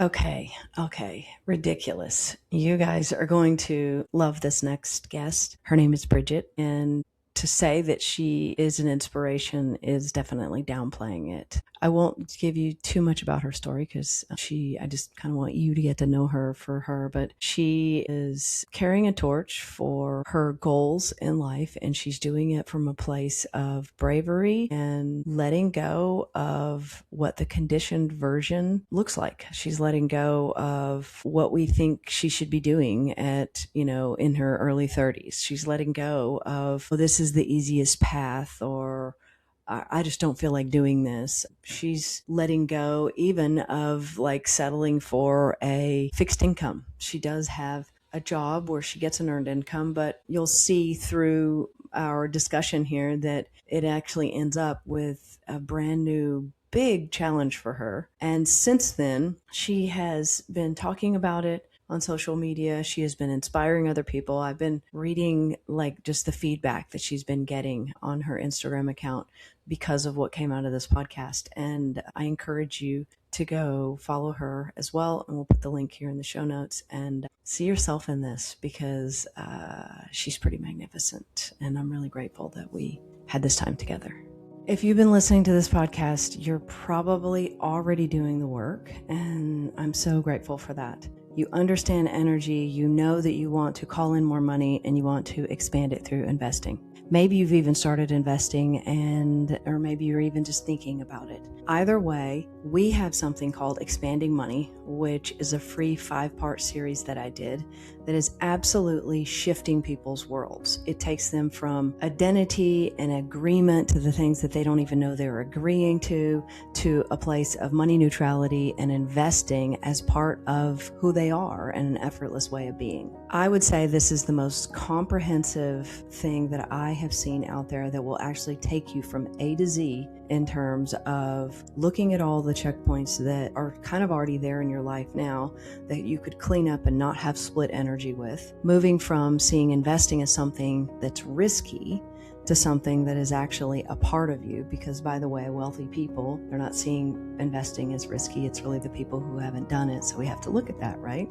Okay. Okay. Ridiculous. You guys are going to love this next guest. Her name is Bridget. And to say that she is an inspiration is definitely downplaying it. I won't give you too much about her story because I just kind of want you to get to know her for her. But she is carrying a torch for her goals in life, and she's doing it from a place of bravery and letting go of what the conditioned version looks like. She's letting go of what we think she should be doing in her early 30s. She's letting go of, well, this is the easiest path, or I just don't feel like doing this. She's letting go even of like settling for a fixed income. She does have a job where she gets an earned income, but you'll see through our discussion here that it actually ends up with a brand new big challenge for her. And since then, she has been talking about it on social media. She has been inspiring other people. I've been reading like just the feedback that she's been getting on her Instagram account because of what came out of this podcast. And I encourage you to go follow her as well. And we'll put the link here in the show notes and see yourself in this because she's pretty magnificent. And I'm really grateful that we had this time together. If you've been listening to this podcast, you're probably already doing the work, and I'm so grateful for that. You understand energy, you know that you want to call in more money, and you want to expand it through investing. Maybe you've even started investing or maybe you're even just thinking about it. Either way, we have something called Expanding Money, which is a free 5-part series that I did that is absolutely shifting people's worlds. It takes them from identity and agreement to the things that they don't even know they're agreeing to a place of money neutrality and investing as part of who they are and an effortless way of being. I would say this is the most comprehensive thing that I have seen out there that will actually take you from A to Z in terms of looking at all the checkpoints that are kind of already there in your life now that you could clean up and not have split energy with, moving from seeing investing as something that's risky to something that is actually a part of you. Because by the way, wealthy people, they're not seeing investing as risky. It's really the people who haven't done it. So we have to look at that, right?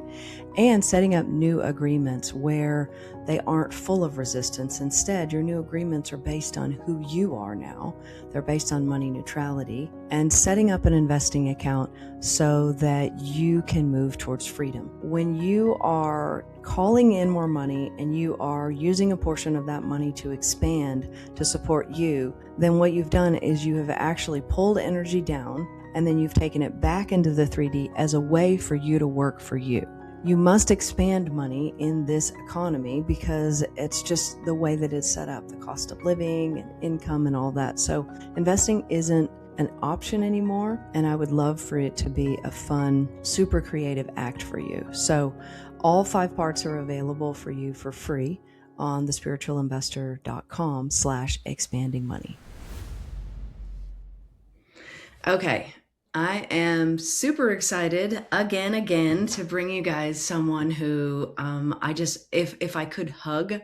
And setting up new agreements where they aren't full of resistance. Instead, your new agreements are based on who you are now. They're based on money neutrality and setting up an investing account so that you can move towards freedom. When you are calling in more money and you are using a portion of that money to expand to support you, then what you've done is you have actually pulled energy down and then you've taken it back into the 3D as a way for you to work for you. You must expand money in this economy because it's just the way that it's set up, the cost of living and income and all that. So investing isn't an option anymore, and I would love for it to be a fun, super creative act for you. So all 5 parts are available for you for free on thespiritualinvestor.com/expandingmoney. Okay. I am super excited again to bring you guys someone who if I could hug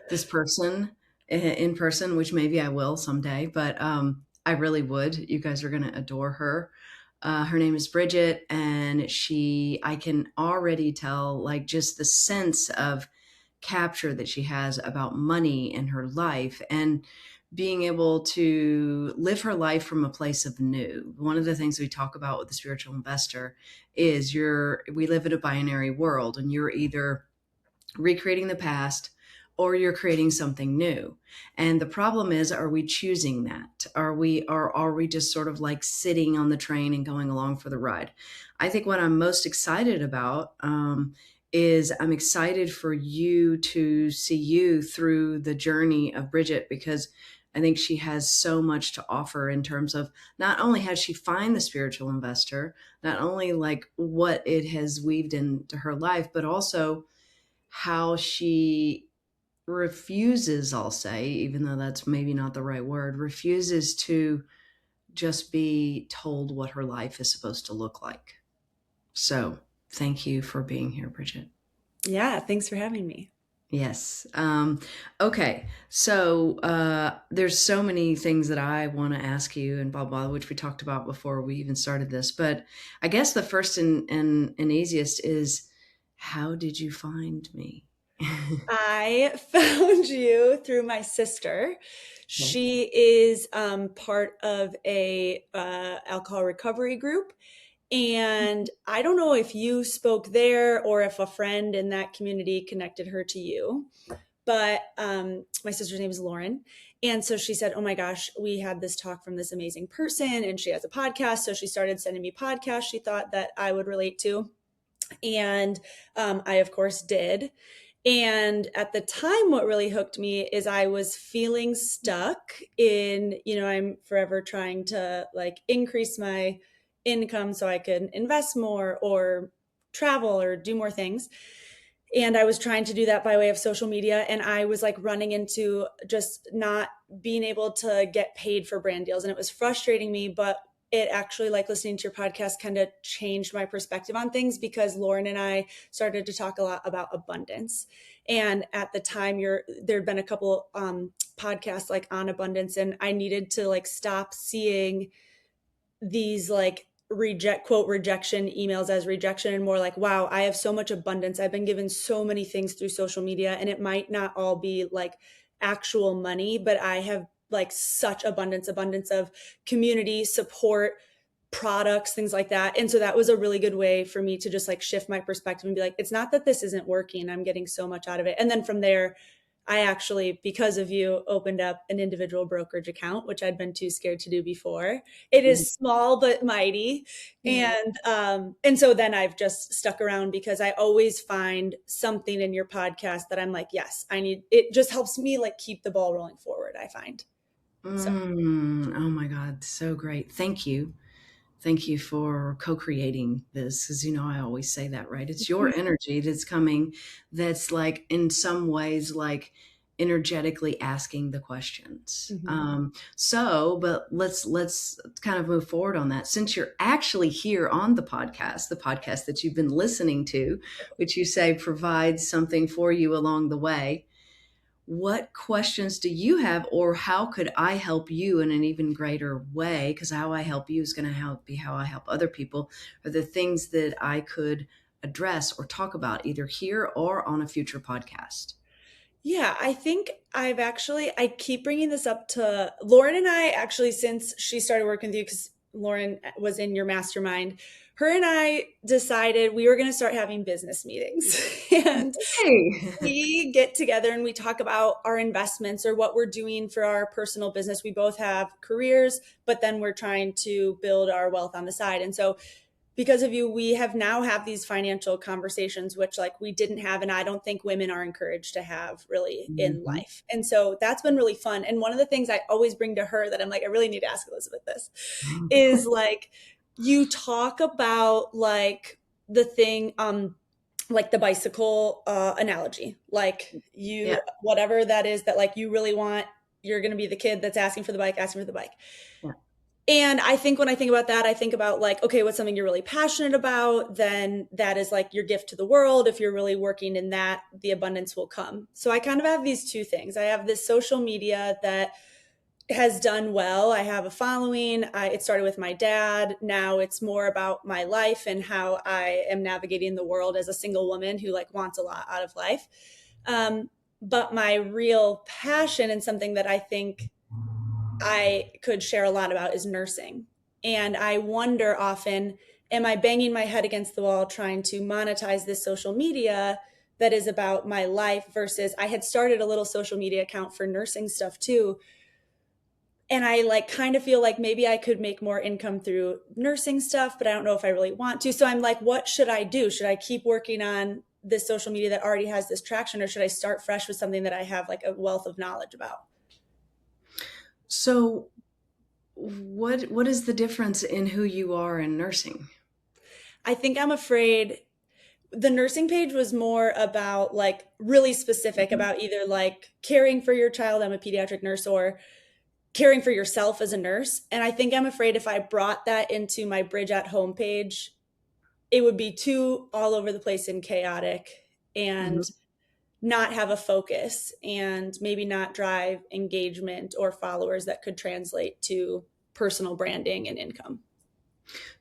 this person in person, which maybe I will someday, but I really would. You guys are going to adore her. Her name is Bridget, and I can already tell like just the sense of capture that she has about money in her life and being able to live her life from a place of new. One of the things we talk about with the spiritual investor is we live in a binary world, and you're either recreating the past or you're creating something new. And the problem is, are we choosing that? Are we just sort of like sitting on the train and going along for the ride? I think what I'm most excited about is I'm excited for you to see you through the journey of Bridget, because I think she has so much to offer in terms of not only how she find the spiritual investor, not only like what it has weaved into her life, but also how she refuses, I'll say, even though that's maybe not the right word, refuses to just be told what her life is supposed to look like. So thank you for being here, Bridget. Yeah, thanks for having me. Yes. Okay. So there's so many things that I want to ask you and blah blah, which we talked about before we even started this. But I guess the first and easiest is, how did you find me? I found you through my sister. Okay. She is part of a alcohol recovery group. And I don't know if you spoke there or if a friend in that community connected her to you. But my sister's name is Lauren. And so she said, "Oh my gosh, we had this talk from this amazing person, and she has a podcast." So she started sending me podcasts she thought that I would relate to. And I, of course, did. And at the time, what really hooked me is I was feeling stuck in, I'm forever trying to like increase my income so I could invest more or travel or do more things. And I was trying to do that by way of social media. And I was like running into just not being able to get paid for brand deals. And it was frustrating me, but it actually, like listening to your podcast, kind of changed my perspective on things because Lauren and I started to talk a lot about abundance. And at the time, there'd been a couple podcasts like on abundance, and I needed to like stop seeing these like rejection emails as rejection, and more like, wow, I have so much abundance. I've been given so many things through social media, and it might not all be like actual money, but I have like such abundance of community support, products, things like that. And so that was a really good way for me to just like shift my perspective and be like, it's not that this isn't working. I'm getting so much out of it. And then from there, I actually, because of you, opened up an individual brokerage account, which I'd been too scared to do before. It is small but mighty. Yeah. And so then I've just stuck around because I always find something in your podcast that I'm like, yes, I need it. Just helps me like keep the ball rolling forward, I find. So Oh my God, so great. Thank you. Thank you for co-creating this, because I always say that, right? It's your energy that's coming, that's like in some ways like energetically asking the questions. mhm. But let's kind of move forward on that. Since you're actually here on the podcast that you've been listening to, which you say provides something for you along the way, what questions do you have, or how could I help you in an even greater way? Because how I help you is going to be how I help other people, or the things that I could address or talk about either here or on a future podcast. Yeah, I think I keep bringing this up to Lauren and I actually, since she started working with you, because Lauren was in your mastermind, her and I decided we were going to start having business meetings. And Hey. we get together and we talk about our investments or what we're doing for our personal business. We both have careers, but then we're trying to build our wealth on the side. And so because of you, we have now have these financial conversations, which like we didn't have. And I don't think women are encouraged to have really in Mhm. life. And so that's been really fun. And one of the things I always bring to her that I'm like, I really need to ask Elizabeth this is like, you talk about like the thing, like the bicycle analogy, like Yeah. whatever that is that like you really want, you're going to be the kid that's asking for the bike. Yeah. And I think when I think about that, I think about like, okay, what's something you're really passionate about? Then that is like your gift to the world. If you're really working in that, the abundance will come. So I kind of have these two things. I have this social media that has done well. I have a following. It started with my dad. Now it's more about my life and how I am navigating the world as a single woman who like wants a lot out of life. But my real passion and something that I think I could share a lot about is nursing. And I wonder often, am I banging my head against the wall trying to monetize this social media that is about my life versus I had started a little social media account for nursing stuff too. And I like kind of feel like maybe I could make more income through nursing stuff, but I don't know if I really want to. So I'm like, what should I do? Should I keep working on this social media that already has this traction, or should I start fresh with something that I have like a wealth of knowledge about? So what is the difference in who you are in nursing? I think I'm afraid the nursing page was more about like really specific Mhm. about either like caring for your child, I'm a pediatric nurse, or caring for yourself as a nurse. And I think I'm afraid if I brought that into my Bridge at Home page, it would be too all over the place and chaotic Mhm. and not have a focus and maybe not drive engagement or followers that could translate to personal branding and income.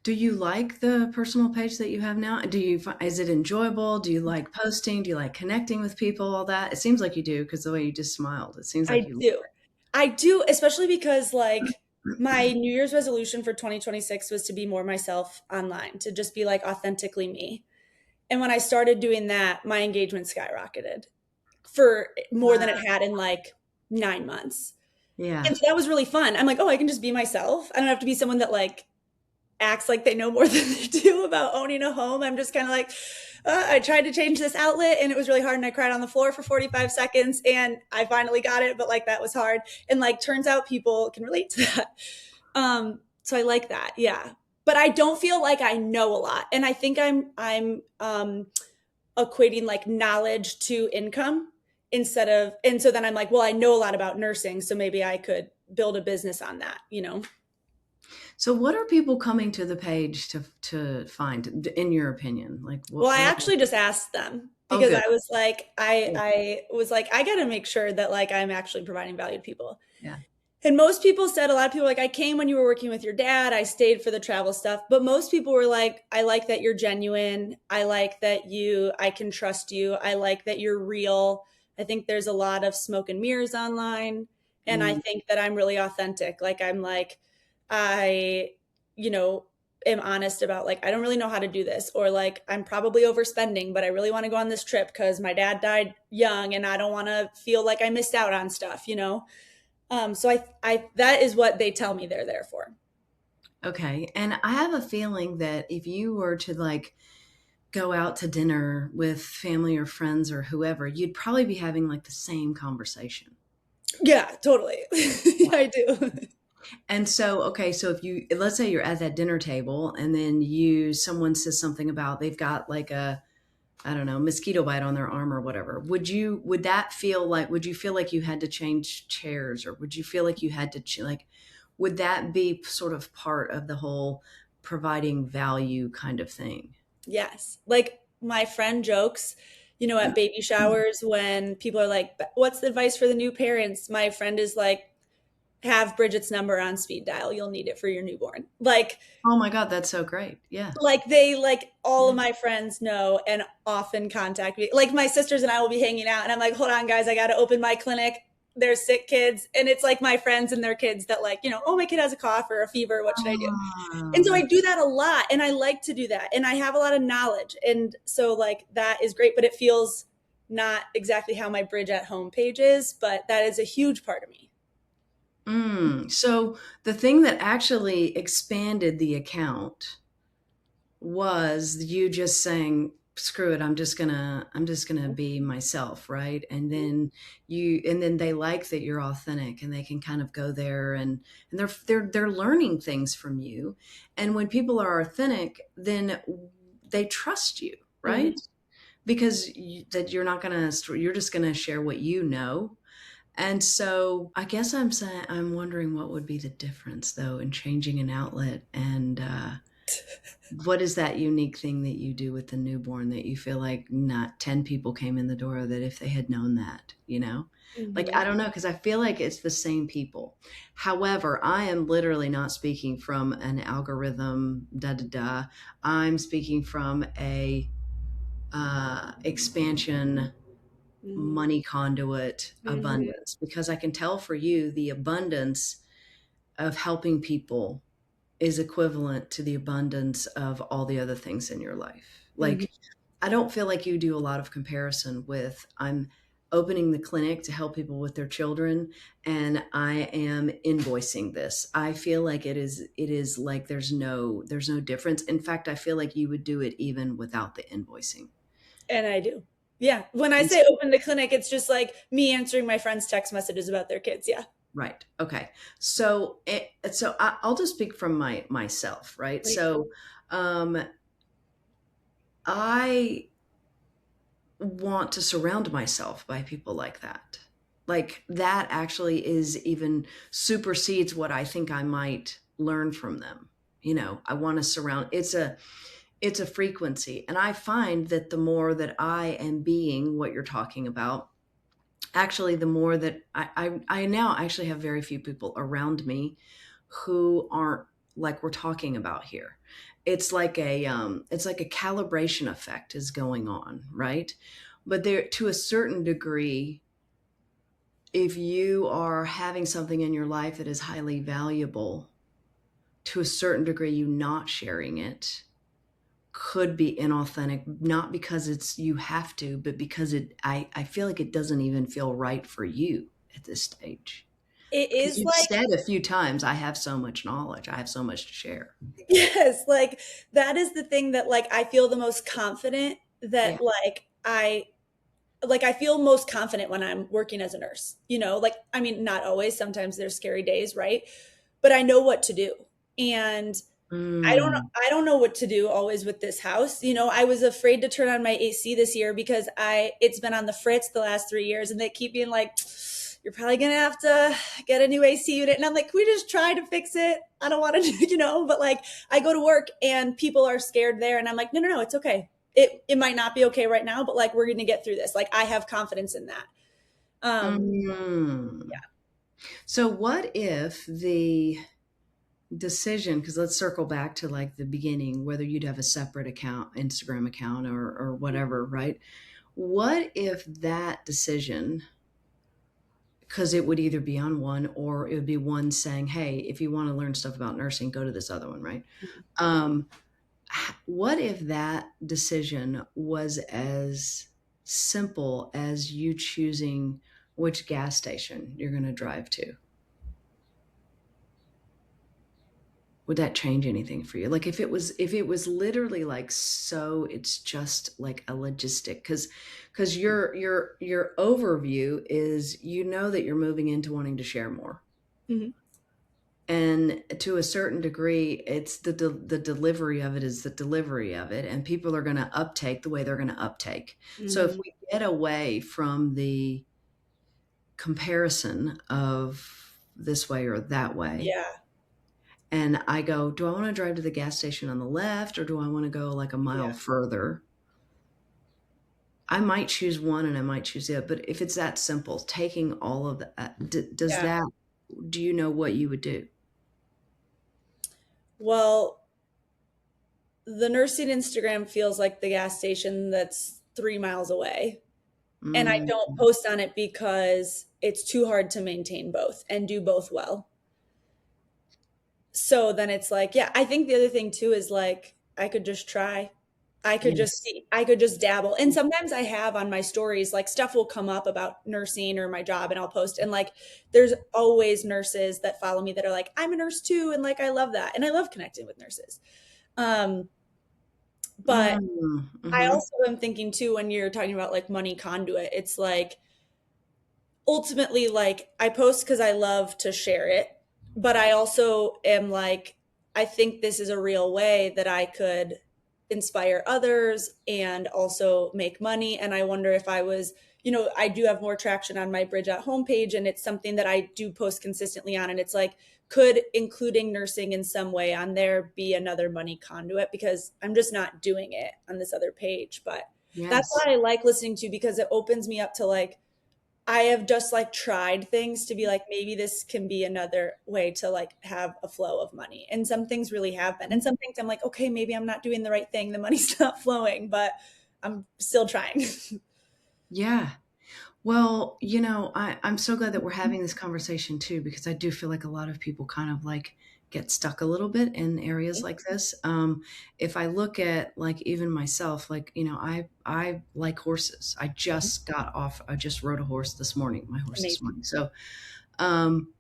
Do you like the personal page that you have now? Is it enjoyable? Do you like posting? Do you like connecting with people? All that? It seems like you do because the way you just smiled, it seems like I you. do. I do, especially because like my New Year's resolution for 2026 was to be more myself online, to just be like authentically me. And when I started doing that, my engagement skyrocketed for more than it Wow. had in like 9 months. Yeah. And so that was really fun. I'm like, oh, I can just be myself. I don't have to be someone that like acts like they know more than they do about owning a home. I'm just kind of like, I tried to change this outlet and it was really hard. And I cried on the floor for 45 seconds and I finally got it. But like, that was hard. And like, turns out people can relate to that. So I like that. Yeah. But I don't feel like I know a lot. And I think I'm equating like knowledge to income instead of, and so then I'm like, well, I know a lot about nursing. So maybe I could build a business on that, you know? So, what are people coming to the page to find, in your opinion? Like, Well, I what? actually just asked them Oh, because good. I was like, Yeah. I was like, I got to make sure that like I'm actually providing value to people. Yeah. And most people said, a lot of people like, I came when you were working with your dad. I stayed for the travel stuff. But most people were like, I like that you're genuine. I like that I can trust you. I like that you're real. I think there's a lot of smoke and mirrors online. And I Mm. think that I'm really authentic. Like, I'm like, I, you know, am honest about like, I don't really know how to do this. Or like, I'm probably overspending, but I really want to go on this trip because my dad died young and I don't want to feel like I missed out on stuff, you know? So that is what they tell me they're there for. Okay. And I have a feeling that if you were to like go out to dinner with family or friends or whoever, you'd probably be having like the same conversation. Yeah, totally. I do. And so, okay, so if you, let's say you're at that dinner table and then someone says something about they've got like a, I don't know, mosquito bite on their arm or whatever. Would you feel like you had to change chairs, or would you feel like you had to, would that be sort of part of the whole providing value kind of thing? Yes. Like my friend jokes, at baby showers when people are like, what's the advice for the new parents? My friend is like, have Bridget's number on speed dial. You'll need it for your newborn. Oh my God, that's so great. Yeah. They like all Yeah. of my friends know and often contact me. Like my sisters and I will be hanging out and I'm like, hold on guys, I got to open my clinic. There's sick kids. And it's like my friends and their kids that like, oh, my kid has a cough or a fever. What should I do? And Oh, so I that's do that a lot and I like to do that. And I have a lot of knowledge. And so like that is great, but it feels not exactly how my Bridge at Home page is, but that is a huge part of me. So the thing that actually expanded the account was you just saying, screw it, I'm just gonna be myself, right? And then they like that you're authentic and they can kind of go there and they're learning things from you. And when people are authentic, then they trust you, Mm-hmm. right? Because that you're just gonna share what you know. And so I guess I'm wondering what would be the difference though in changing an outlet, and what is that unique thing that you do with the newborn that you feel like not 10 people came in the door that if they had known that, like, Mm-hmm. I don't know, because I feel like it's the same people. However, I am literally not speaking from an algorithm, da da da. I'm speaking from a expansion, Mm-hmm. money conduit Mm-hmm. abundance, because I can tell for you the abundance of helping people is equivalent to the abundance of all the other things in your life. Mm-hmm. Like, I don't feel like you do a lot of comparison with I'm opening the clinic to help people with their children and I am invoicing this. I feel like it is like there's no difference. In fact, I feel like you would do it even without the invoicing. And I do. Yeah. When I And say open the clinic, it's just like me answering my friends' text messages about their kids. Yeah. right. Okay. So I'll just speak from myself, right? Please. So um I want to surround myself by people like that. Like, that actually is even supersedes what I think I might learn from them. I want to surround, it's a frequency. And I find that the more that I am being what you're talking about, actually, the more that I now actually have very few people around me who aren't like we're talking about here. It's like a calibration effect is going on, right? But there, to a certain degree, if you are having something in your life that is highly valuable, to a certain degree, you not sharing it could be inauthentic, not because it's you have to, but because I feel like it doesn't even feel right for you at this stage. It Because is you've like, said a few times, I have so much knowledge, I have so much to share. yes, like that is the thing that like I feel the most confident Yeah. that I feel most confident when I'm working as a nurse. Like I mean not always, sometimes there's scary days, right? But I know what to do. And Mm. I don't know what to do always with this house. I was afraid to turn on my AC this year because I it's been on the fritz the last 3 years and they keep being like, you're probably gonna have to get a new AC unit. And I'm like, can we just try to fix it? I don't want to, but like I go to work and people are scared there and I'm like, no, no, no, it's okay. It might not be okay right now, but like we're gonna get through this. Like I have confidence in that. Mm. Yeah. So what if the decision, because let's circle back to like the beginning, whether you'd have a separate account, Instagram account or whatever, right? What if that decision, because it would either be on one or it would be one saying, hey, if you want to learn stuff about nursing, go to this other one, right? Um, what if that decision was as simple as you choosing which gas station you're going to drive to? Would that change anything for you? Like if it was literally like, so it's just like a logistic, because your overview is, you know, that you're moving into wanting to share more. Mm-hmm. And to a certain degree, it's the delivery of it is the delivery of it, and people are going to uptake the way they're going to uptake. So if Mm-hmm. we get away from the comparison of this way or that way, Yeah. and I go, do I want to drive to the gas station on the left or do I want to go like a mile Yeah. further? I might choose one and I might choose the other. But if it's that simple, taking all of that, does Yeah. that, do you know what you would do? Well, the nursing Instagram feels like the gas station that's 3 miles away. And I Mm, don't post on it because it's too hard to maintain both and do both well. So then it's like, yeah, I think the other thing too is like, I could just try. I could just yes. see, I could just dabble. And sometimes I have on my stories, like stuff will come up about nursing or my job and I'll post. And like, there's always nurses that follow me that are like, I'm a nurse too. And like, I love that. And I love connecting with nurses. Um, but Mm, I mm-hmm. also am thinking too, when you're talking about like money conduit, it's like, ultimately like I post because I love to share it, but I also am like, I think this is a real way that I could inspire others and also make money. And I wonder if I was, I do have more traction on my Bridget homepage and it's something that I do post consistently on. And it's like, could including nursing in some way on there be another money conduit? Because I'm just not doing it on this other page. But that's Yes. what I like listening to because it opens me up to like, I have just like tried things to be like, maybe this can be another way to like have a flow of money. And some things really have been. And some things I'm like, okay, maybe I'm not doing the right thing. The money's not flowing, but I'm still trying. Yeah. Well, I'm so glad that we're having this conversation too, because I do feel like a lot of people kind of like get stuck a little bit in areas like this. If I look at like even myself, like, I like horses. I just rode a horse this morning, my horse this Amazing. morning. So, um,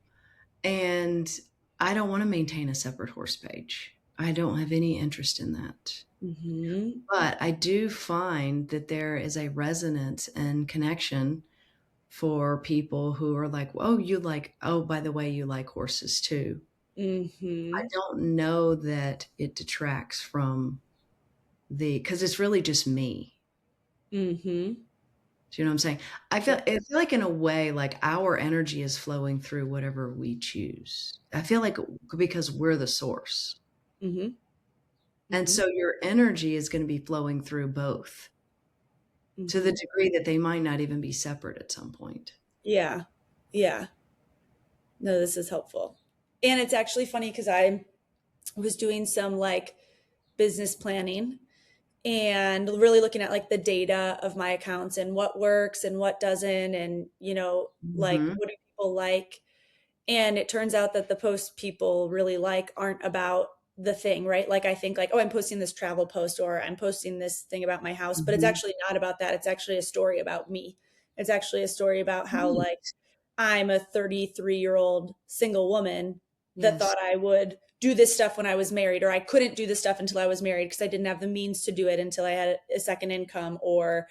and I don't want to maintain a separate horse page. I don't have any interest in that. Mm-hmm. But I do find that there is a resonance and connection for people who are like, oh, oh, by the way, you like horses too. I Mm-hmm. don't know that it detracts from because it's really just me. Mm-hmm. Do you know what I'm saying? Yeah. I feel like in a way, like our energy is flowing through whatever we choose. I feel like because we're the source. Mm-hmm. And Hmm. so your energy is going to be flowing through both to the Hmm. degree that they might not even be separate at some point. Yeah. Yeah. No, this is helpful. And it's actually funny because I was doing some like business planning and really looking at like the data of my accounts and what works and what doesn't, and like Hmm. what do people like. And it turns out that the posts people really like aren't about the thing, right? Like I think like, oh, I'm posting this travel post or I'm posting this thing about my house, but it's Hmm. actually not about that. It's actually a story about me. It's actually a story about how like Right. I'm a 33-year-old single woman that Yes. thought I would do this stuff when I was married, or I couldn't do this stuff until I was married because I didn't have the means to do it until I had a second income, or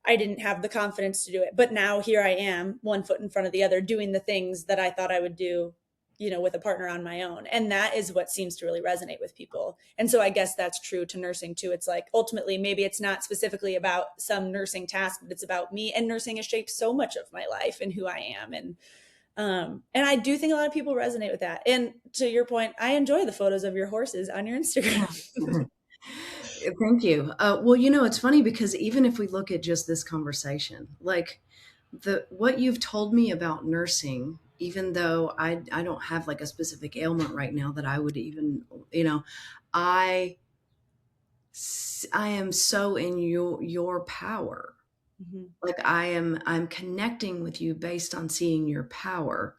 I didn't have the confidence to do it. But now here I am, one foot in front of the other, doing the things that I thought I would do, with a partner on my own. And that is what seems to really resonate with people. And so I guess that's true to nursing too. It's like ultimately, maybe it's not specifically about some nursing task, but it's about me. And nursing has shaped so much of my life and who I am. And I do think a lot of people resonate with that. And to your point, I enjoy the photos of your horses on your Instagram. Thank you. Well, it's funny because even if we look at just this conversation, like the what you've told me about nursing, even though I don't have like a specific ailment right now that I would even, I I am so in your power. Mhm. Like I'm connecting with you based on seeing your power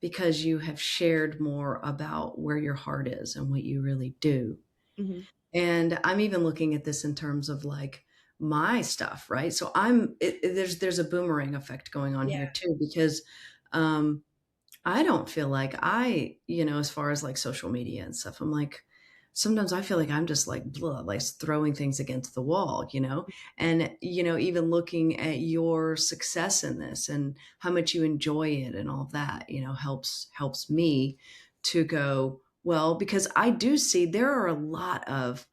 because you have shared more about where your heart is and what you really do. Mhm. And I'm even looking at this in terms of like my stuff, right? So there's a boomerang effect going on Yeah. here too, because um, I don't feel like as far as like social media and stuff, I'm like, sometimes I feel like I'm just like, blah, like throwing things against the wall, and, even looking at your success in this and how much you enjoy it and all of that, helps me to go, well, because I do see there are a lot of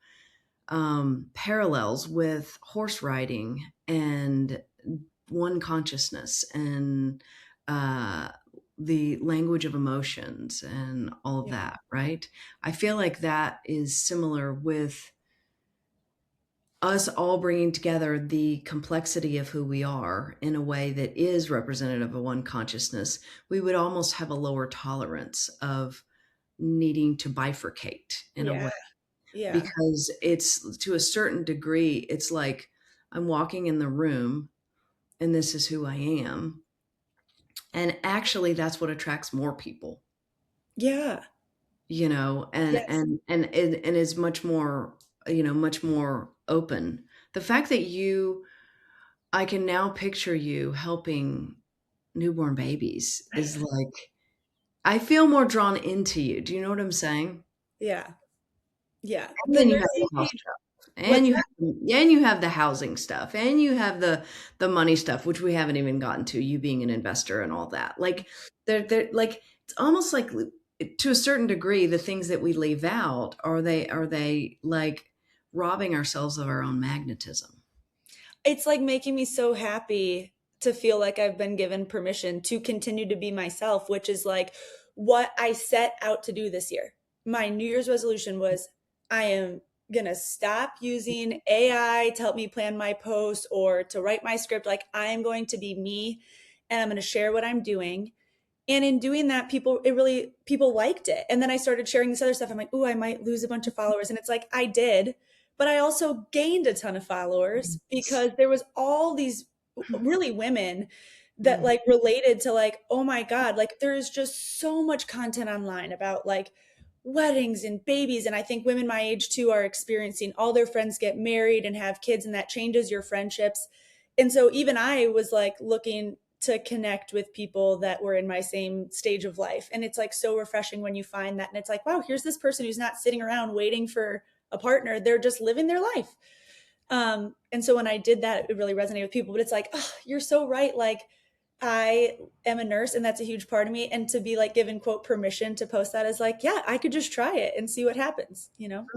parallels with horse riding and one consciousness and uh, the language of emotions and all of Yeah. that, right? I feel like that is similar with us all bringing together the complexity of who we are in a way that is representative of one consciousness. We would almost have a lower tolerance of needing to bifurcate in a Yeah. way, Yeah. because it's to a certain degree, it's like I'm walking in the room and this is who I am. And actually that's what attracts more people, Yeah. and Yes. and is much more, much more open. The fact that I can now picture you helping newborn babies is like, I feel more drawn into you. Do you know what I'm saying? Yeah. Yeah. And The then you have nursing the house piece, stuff, what's that? and you have the housing stuff, and you have the money stuff, which we haven't even gotten to, you being an investor and all that. Like they're like, it's almost like to a certain degree, the things that we leave out, are they like robbing ourselves of our own magnetism? It's like making me so happy to feel like I've been given permission to continue to be myself, which is like what I set out to do this year. My New Year's resolution was I am going to stop using AI to help me plan my posts or to write my script. Like I am going to be me and I'm going to share what I'm doing. And in doing that, people liked it. And then I started sharing this other stuff. I'm like, ooh, I might lose a bunch of followers. And it's like, I did, but I also gained a ton of followers because there was all these really women that Mm. like related to like, oh my God, like there is just so much content online about like weddings and babies. And I think women my age too are experiencing all their friends get married and have kids, and that changes your friendships. And so even I was like looking to connect with people that were in my same stage of life. And it's like so refreshing when you find that. And it's like, wow, here's this person who's not sitting around waiting for a partner. They're just living their life. And so when I did that, it really resonated with people. But it's like, oh, you're so right. Like, I am a nurse and that's a huge part of me. And to be like given, quote, permission to post that is like, yeah, I could just try it and see what happens, you know?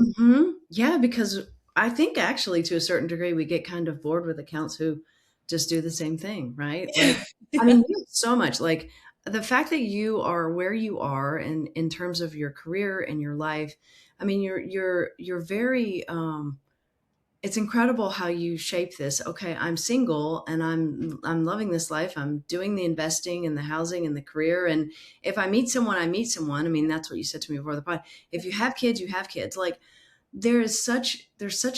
Yeah, because I think actually to a certain degree we get kind of bored with accounts who just do the same thing, right? Like, I Yeah. mean, you have so much, like the fact that you are where you are in terms of your career and your life. I mean, you're very, it's incredible how you shape this. Okay, I'm single and I'm loving this life. I'm doing the investing and the housing and the career. And if I meet someone, I meet someone. I mean, that's what you said to me before the pod. If you have kids, you have kids. Like there's such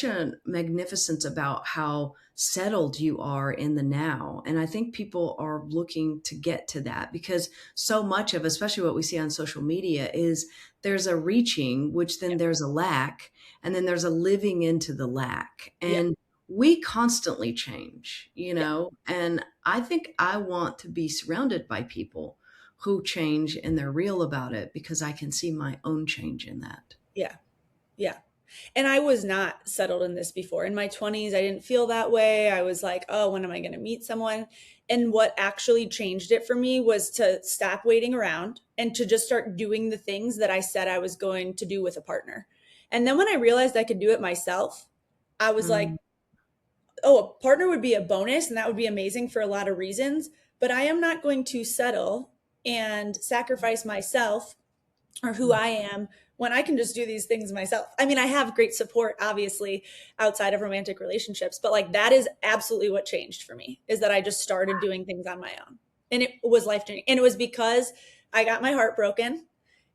a magnificence about how settled you are in the now. And I think people are looking to get to that because so much of, especially what we see on social media, is there's a reaching, which then there's a lack, and then there's a living into the lack. Yeah. And we constantly change, you Yeah. know, and I think I want to be surrounded by people who change and they're real about it because I can see my own change in that. Yeah. Yeah. And I was not settled in this before. In my 20s, I didn't feel that way. I was like, oh, when am I going to meet someone? And what actually changed it for me was to stop waiting around and to just start doing the things that I said I was going to do with a partner. And then when I realized I could do it myself, I was like, Mm, oh, a partner would be a bonus and that would be amazing for a lot of reasons. But I am not going to settle and sacrifice myself or who mm, I am when I can just do these things myself. I mean, I have great support, obviously, outside of romantic relationships, but like that is absolutely what changed for me is that I just started doing things on my own. And it was life changing. And it was because I got my heart broken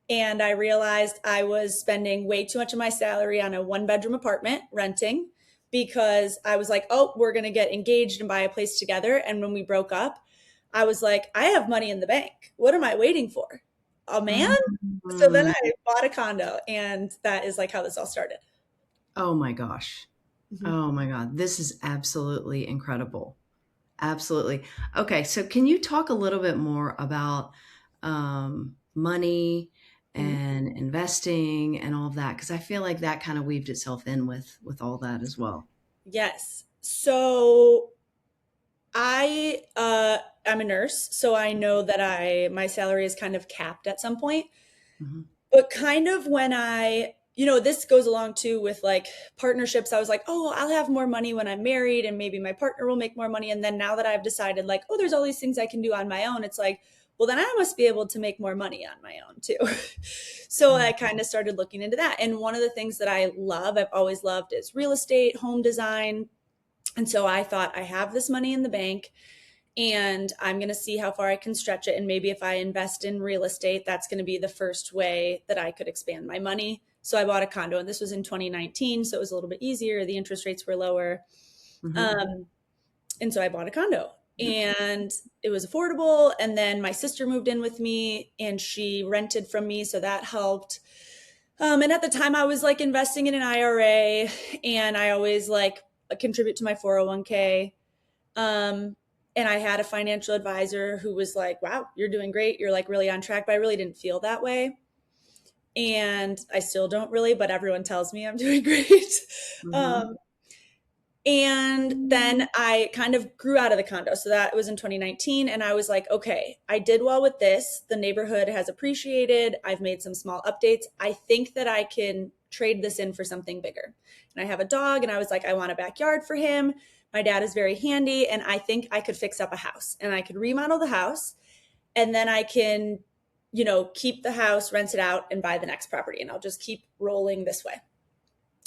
and I realized I was spending way too much of my salary on a 1 bedroom apartment renting because I was like, oh, we're going to get engaged and buy a place together. And when we broke up, I was like, I have money in the bank. What am I waiting for? A man? So then mm. I bought a condo, and that is like how this all started. Oh my gosh. Mhm. Oh my God. This is absolutely incredible. Absolutely. Okay. So, can you talk a little bit more about money Mhm. and investing and all of that? Because I feel like that kind of weaved itself in with all that as well. Yes. So I'm a nurse, so I know that I my salary is kind of capped at some point. Hmm. But kind of when this goes along too with like partnerships. I was like, oh, I'll have more money when I'm married and maybe my partner will make more money. And then now that I've decided, like, oh, there's all these things I can do on my own, it's like, well, then I must be able to make more money on my own too. So I kind of started looking into that. And one of the things that I've always loved is real estate, home design. And so I thought, I have this money in the bank and I'm going to see how far I can stretch it. And maybe if I invest in real estate, that's going to be the first way that I could expand my money. So I bought a condo, and this was in 2019. So it was a little bit easier. The interest rates were lower. Hmm. Um, and so I bought a condo and it was affordable. And then my sister moved in with me and she rented from me. So that helped. And at the time, I was like investing in an IRA and I always like contribute to my 401k. Um, and I had a financial advisor who was like, wow, you're doing great. You're like really on track. But I really didn't feel that way. And I still don't really, but everyone tells me I'm doing great. Hmm. um, and then I kind of grew out of the condo. So that was in 2019. And I was like, okay, I did well with this. The neighborhood has appreciated. I've made some small updates. I think that I can trade this in for something bigger. And I have a dog, and I was like, I want a backyard for him. My dad is very handy, and I think I could fix up a house and I could remodel the house. And then I can, keep the house, rent it out, and buy the next property. And I'll just keep rolling this way.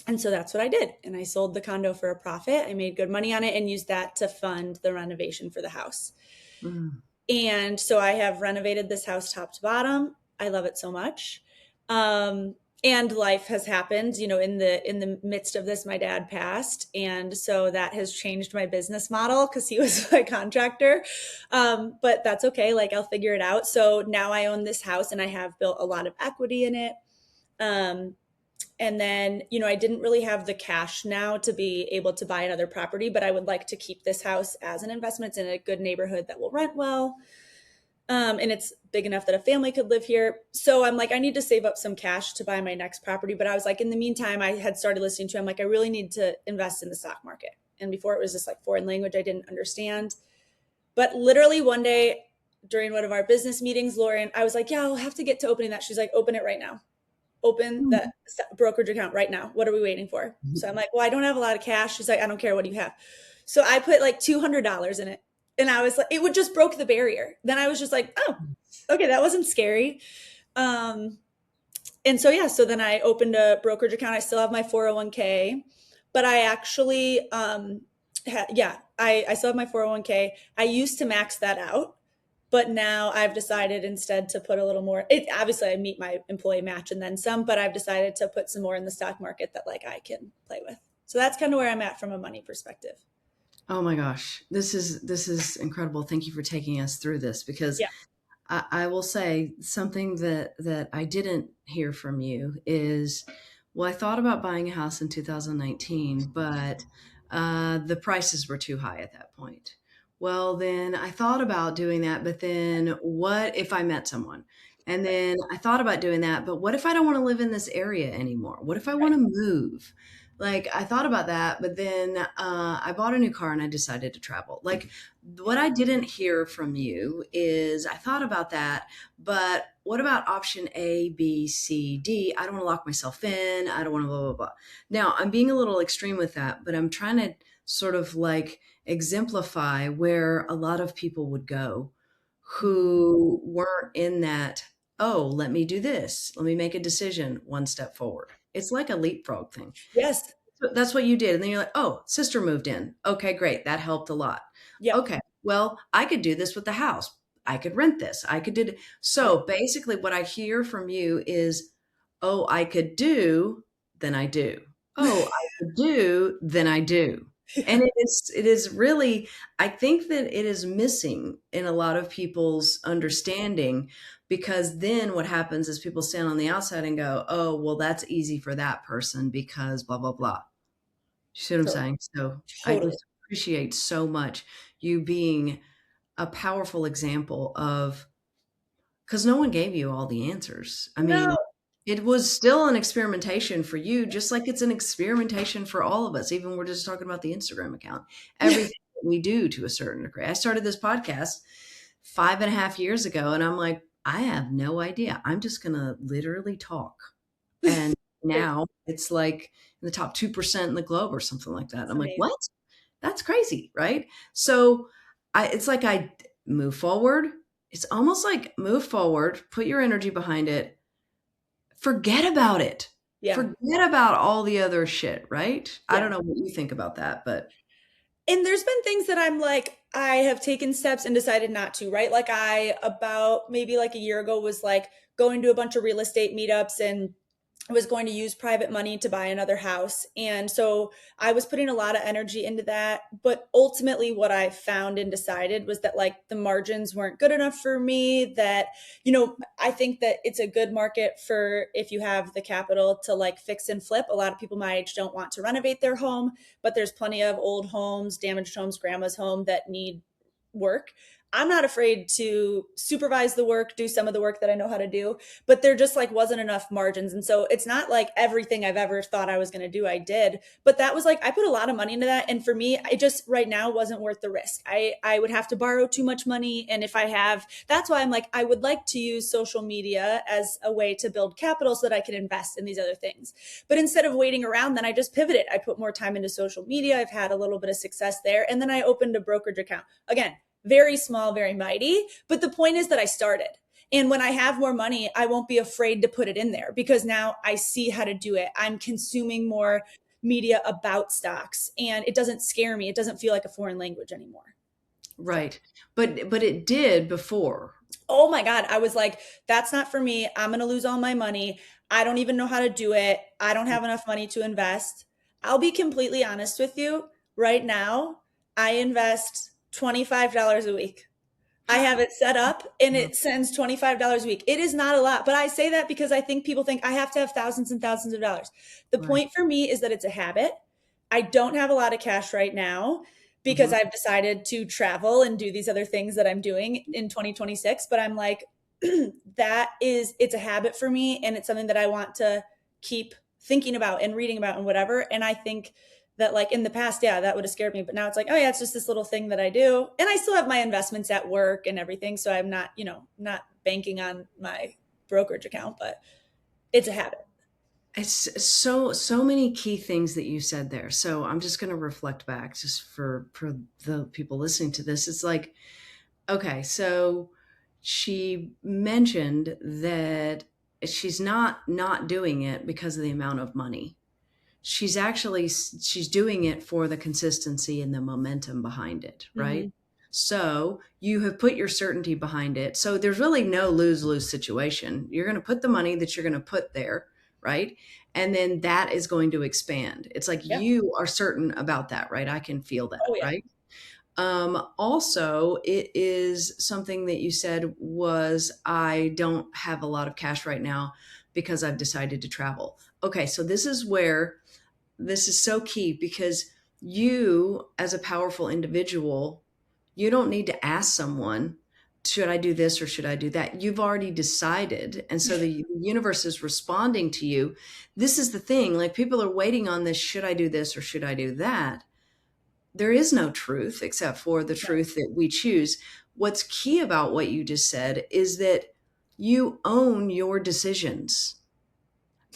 And so that's what I did. And I sold the condo for a profit. I made good money on it and used that to fund the renovation for the house. Hmm. And so I have renovated this house top to bottom. I love it so much. Um, and life has happened, in the midst of this, my dad passed. And so that has changed my business model because he was my contractor. But that's okay. Like I'll figure it out. So now I own this house and I have built a lot of equity in it. Um, and then, I didn't really have the cash now to be able to buy another property, but I would like to keep this house as an investment. It's in a good neighborhood that will rent well. And it's big enough that a family could live here. So I'm like, I need to save up some cash to buy my next property. But I was like, in the meantime, I had started listening to, I'm like, I really need to invest in the stock market. And before it was just like foreign language I didn't understand. But literally one day during one of our business meetings, Lauren, I was like, yeah, I'll have to get to opening that. She's like, open it right now. Open the brokerage account right now. What are we waiting for? So I'm like, well, I don't have a lot of cash. She's like, I don't care. What do you have? So I put like $200 in it. And I was like, it would just broke the barrier. Then I was just like, oh, okay, that wasn't scary. Um, And so, yeah, so then I opened a brokerage account. I still have my 401k, but I actually, I still have my 401k. I used to max that out, but now I've decided instead to put a little more. It obviously I meet my employee match and then some, but I've decided to put some more in the stock market that like I can play with. So that's kind of where I'm at from a money perspective. Oh my gosh, this is incredible. Thank you for taking us through this because Yeah. I will say something that I didn't hear from you is, well, I thought about buying a house in 2019, but the prices were too high at that point. Well, then I thought about doing that, but then what if I met someone? And Right. then I thought about doing that, but what if I don't want to live in this area anymore? What if I want Right. to move? Like I thought about that, but then I bought a new car and I decided to travel. Like what Yeah. I didn't hear from you is I thought about that, but what about option A, B, C, D? I don't want to lock myself in. I don't want to blah, blah, blah. Now, I'm being a little extreme with that, but I'm trying to sort of like exemplify where a lot of people would go Mhm. who weren't in that, oh, let me do this. Let me make a decision one step forward. It's like a leapfrog thing. Yes. That's what you did. And then you're like, oh, sister moved in. Okay, great. That helped a lot. Yep. Okay, well, I could do this with the house. I could rent this. I could do. Yep. So basically, what I hear from you is, oh, I could do, then I do. Oh, I could do, then I do. And Yeah. it is really, I think that it is missing in a lot of people's understanding because then what happens is people stand on the outside and go, oh, well, that's easy for that person because blah, blah, blah. You see what I'm Totally. saying? So I Totally. just appreciate so much you being a powerful example of because no one gave you all the answers. I No. mean, it was still an experimentation for you, just like it's an experimentation for all of us. Even we're just talking about the Instagram account, everything that we do to a certain degree. I started this podcast 5.5 years ago, and I'm like, I have no idea. I'm just going to literally talk. And Great. now it's like in the top 2% in the globe or something like that. That's I'm like, amazing. what? That's crazy, right? So it's like I move forward. It's almost like move forward, put your energy behind it, forget about it. Yeah. Forget about all the other shit, right? I Yeah. don't know what you think about that, but And there's been things that I'm like, I have taken steps and decided not to, right? Like I about maybe like a year ago was like going to a bunch of real estate meetups and was going to use private money to buy another house. And so I was putting a lot of energy into that. But ultimately, what I found and decided was that like the margins weren't good enough for me. That, I think that it's a good market for if you have the capital to like fix and flip. A lot of people my age don't want to renovate their home, but there's plenty of old homes, damaged homes, grandma's home that need work. I'm not afraid to supervise the work, do some of the work that I know how to do, but there just like wasn't enough margins. And so it's not like everything I've ever thought I was going to do, I did, but that was like, I put a lot of money into that. And for me, it just right now wasn't worth the risk. I would have to borrow too much money. And if I have, that's why I'm like, I would like to use social media as a way to build capital so that I can invest in these other things. But instead of waiting around, then I just pivoted. I put more time into social media. I've had a little bit of success there. And then I opened a brokerage account. Again, very small, very mighty. But the point is that I started. And when I have more money, I won't be afraid to put it in there because now I see how to do it. I'm consuming more media about stocks and it doesn't scare me. It doesn't feel like a foreign language anymore. So, right. But it did before. oh my God, I was like, that's not for me. I'm going to lose all my money. I don't even know how to do it. I don't have enough money to invest. I'll be completely honest with you. Right now, I invest $25 a week. I have it set up and it sends $25 a week. It is not a lot, but I say that because I think people think I have to have thousands and thousands of dollars. The Right. point for me is that it's a habit. I don't have a lot of cash right now because Mhm. I've decided to travel and do these other things that I'm doing in 2026, but I'm like it's a habit for me and it's something that I want to keep thinking about and reading about and whatever. And I think that like in the past, yeah, that would have scared me. But now it's like, oh yeah, it's just this little thing that I do. And I still have my investments at work and everything. So I'm not, not banking on my brokerage account, but it's a habit. It's so many key things that you said there. So I'm just going to reflect back just for the people listening to this. It's like, okay, so she mentioned that she's not doing it because of the amount of money. She's doing it for the consistency and the momentum behind it, right? Hmm. So you have put your certainty behind it. So there's really no lose-lose situation. You're going to put the money that you're going to put there, right? And then that is going to expand. It's like Yeah. you are certain about that, right? I can feel that, Oh yeah. right? Also, it is something that you said was, I don't have a lot of cash right now because I've decided to travel. Okay, so this is so key, because you, as a powerful individual, you don't need to ask someone, should I do this or should I do that? You've already decided. And so the universe is responding to you. This is the thing, like, people are waiting on this, should I do this or should I do that? There is no truth except for the Right. truth that we choose. What's key about what you just said is that you own your decisions.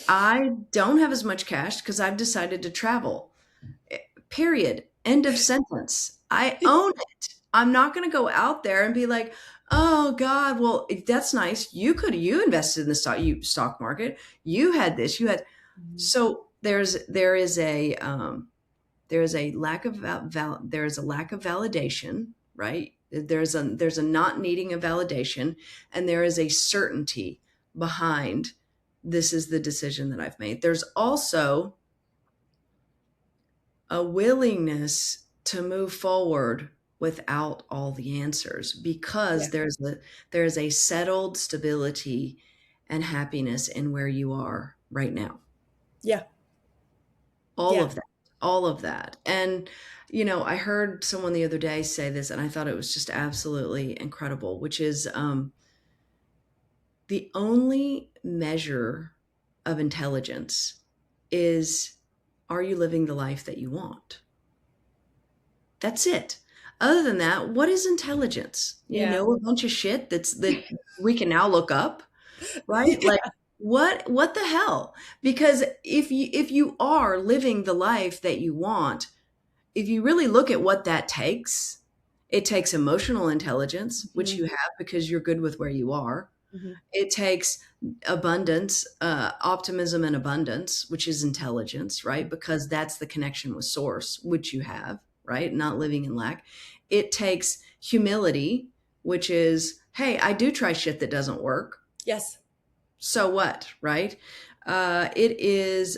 I don't have as much cash because I've decided to travel. Period. End of sentence. I own it. I'm not going to go out there and be like, "Oh God, well, if that's nice. You invested in the stock market. You had this. You had." Mhm. So there is a lack of there is a lack of validation, right? There's a not needing a validation, and there is a certainty behind, this is the decision that I've made. There's also a willingness to move forward without all the answers, Yeah. because there's a settled stability and happiness in where you are right now. Yeah. All Yeah. of that, all of that. And I heard someone the other day say this, and I thought it was just absolutely incredible, which is, the only measure of intelligence is, are you living the life that you want? That's it. Other than that, what is intelligence? You Yeah. know a bunch of shit that we can now look up, right? Like, what the hell? Because if you are living the life that you want, if you really look at what that takes, it takes emotional intelligence, which Hmm. you have because you're good with where you are. Hmm. It takes abundance, optimism and abundance, which is intelligence, right? Because that's the connection with source, which you have, right? Not living in lack. It takes humility, which is, hey, I do try shit that doesn't work. Yes. So what, right? It is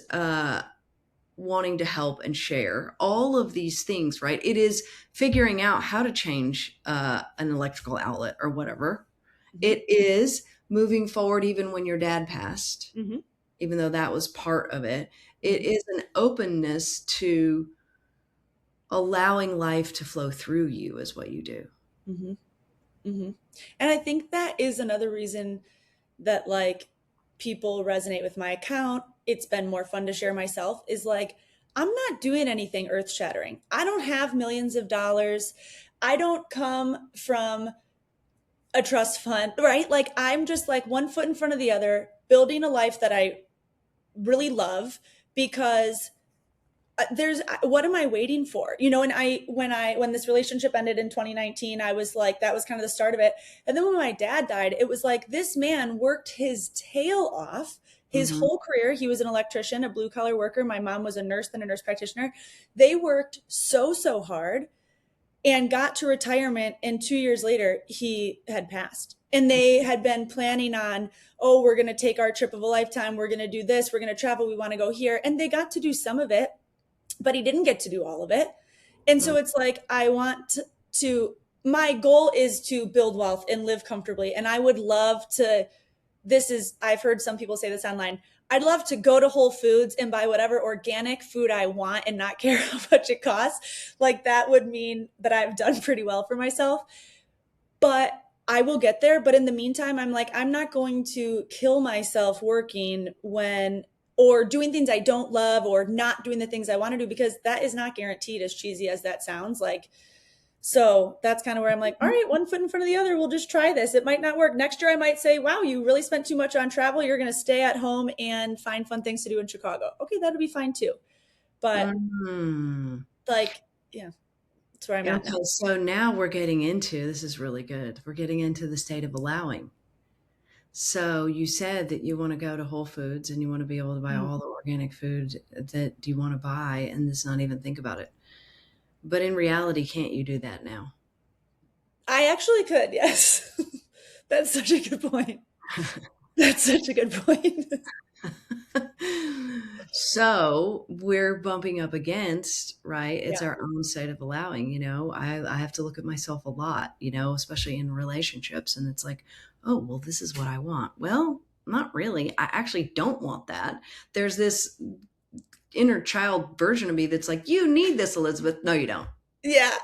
wanting to help and share all of these things, right? It is figuring out how to change an electrical outlet or whatever. Hmm. It is moving forward even when your dad passed, Hmm. even though that was part of it. It Hmm. is an openness to allowing life to flow through you, is what you do. Hmm. Hmm. And I think that is another reason that like people resonate with my account. It's been more fun to share myself is like I'm not doing anything earth shattering. I don't have millions of dollars. I don't come from a trust fund, right? Like I'm just like one foot in front of the other, building a life that I really love because there's what am I waiting for, and when this relationship ended in 2019, I was like, that was kind of the start of it. And then when my dad died, it was like this man worked his tail off his Hmm. whole career. He was an electrician, a blue collar worker. My mom was a nurse, then a nurse practitioner. They worked so hard and got to retirement, and 2 years later he had passed, and they had been planning on, oh, we're going to take our trip of a lifetime, we're going to do this, we're going to travel, we want to go here, and they got to do some of it, but he didn't get to do all of it. And so it's like, I want to, my goal is to build wealth and live comfortably. And I would love to, I've heard some people say this online. I'd love to go to Whole Foods and buy whatever organic food I want and not care how much it costs. Like that would mean that I've done pretty well for myself. But I will get there. But in the meantime, I'm like, I'm not going to kill myself working or doing things I don't love or not doing the things I want to do, because that is not guaranteed, as cheesy as that sounds. Like, so that's kind of where I'm like, all right, one foot in front of the other. We'll just try this. It might not work. Next year, I might say, wow, you really spent too much on travel. You're going to stay at home and find fun things to do in Chicago. Okay, that'll be fine too. But Mm-hmm. like, yeah, that's where I'm at now. Okay, so now we're getting into, this is really good. We're getting into the state of allowing. So you said that you want to go to Whole Foods and you want to be able to buy Mm. all the organic food that you want to buy and just not even think about it. But in reality, can't you do that now? I actually could, yes. That's such a good point. That's such a good point. So we're bumping up against, right? It's Yeah. our own state of allowing, I have to look at myself a lot, especially in relationships. And it's like, oh, well, this is what I want. Well, not really. I actually don't want that. There's this inner child version of me that's like, you need this, Elizabeth. No, you don't. Yeah.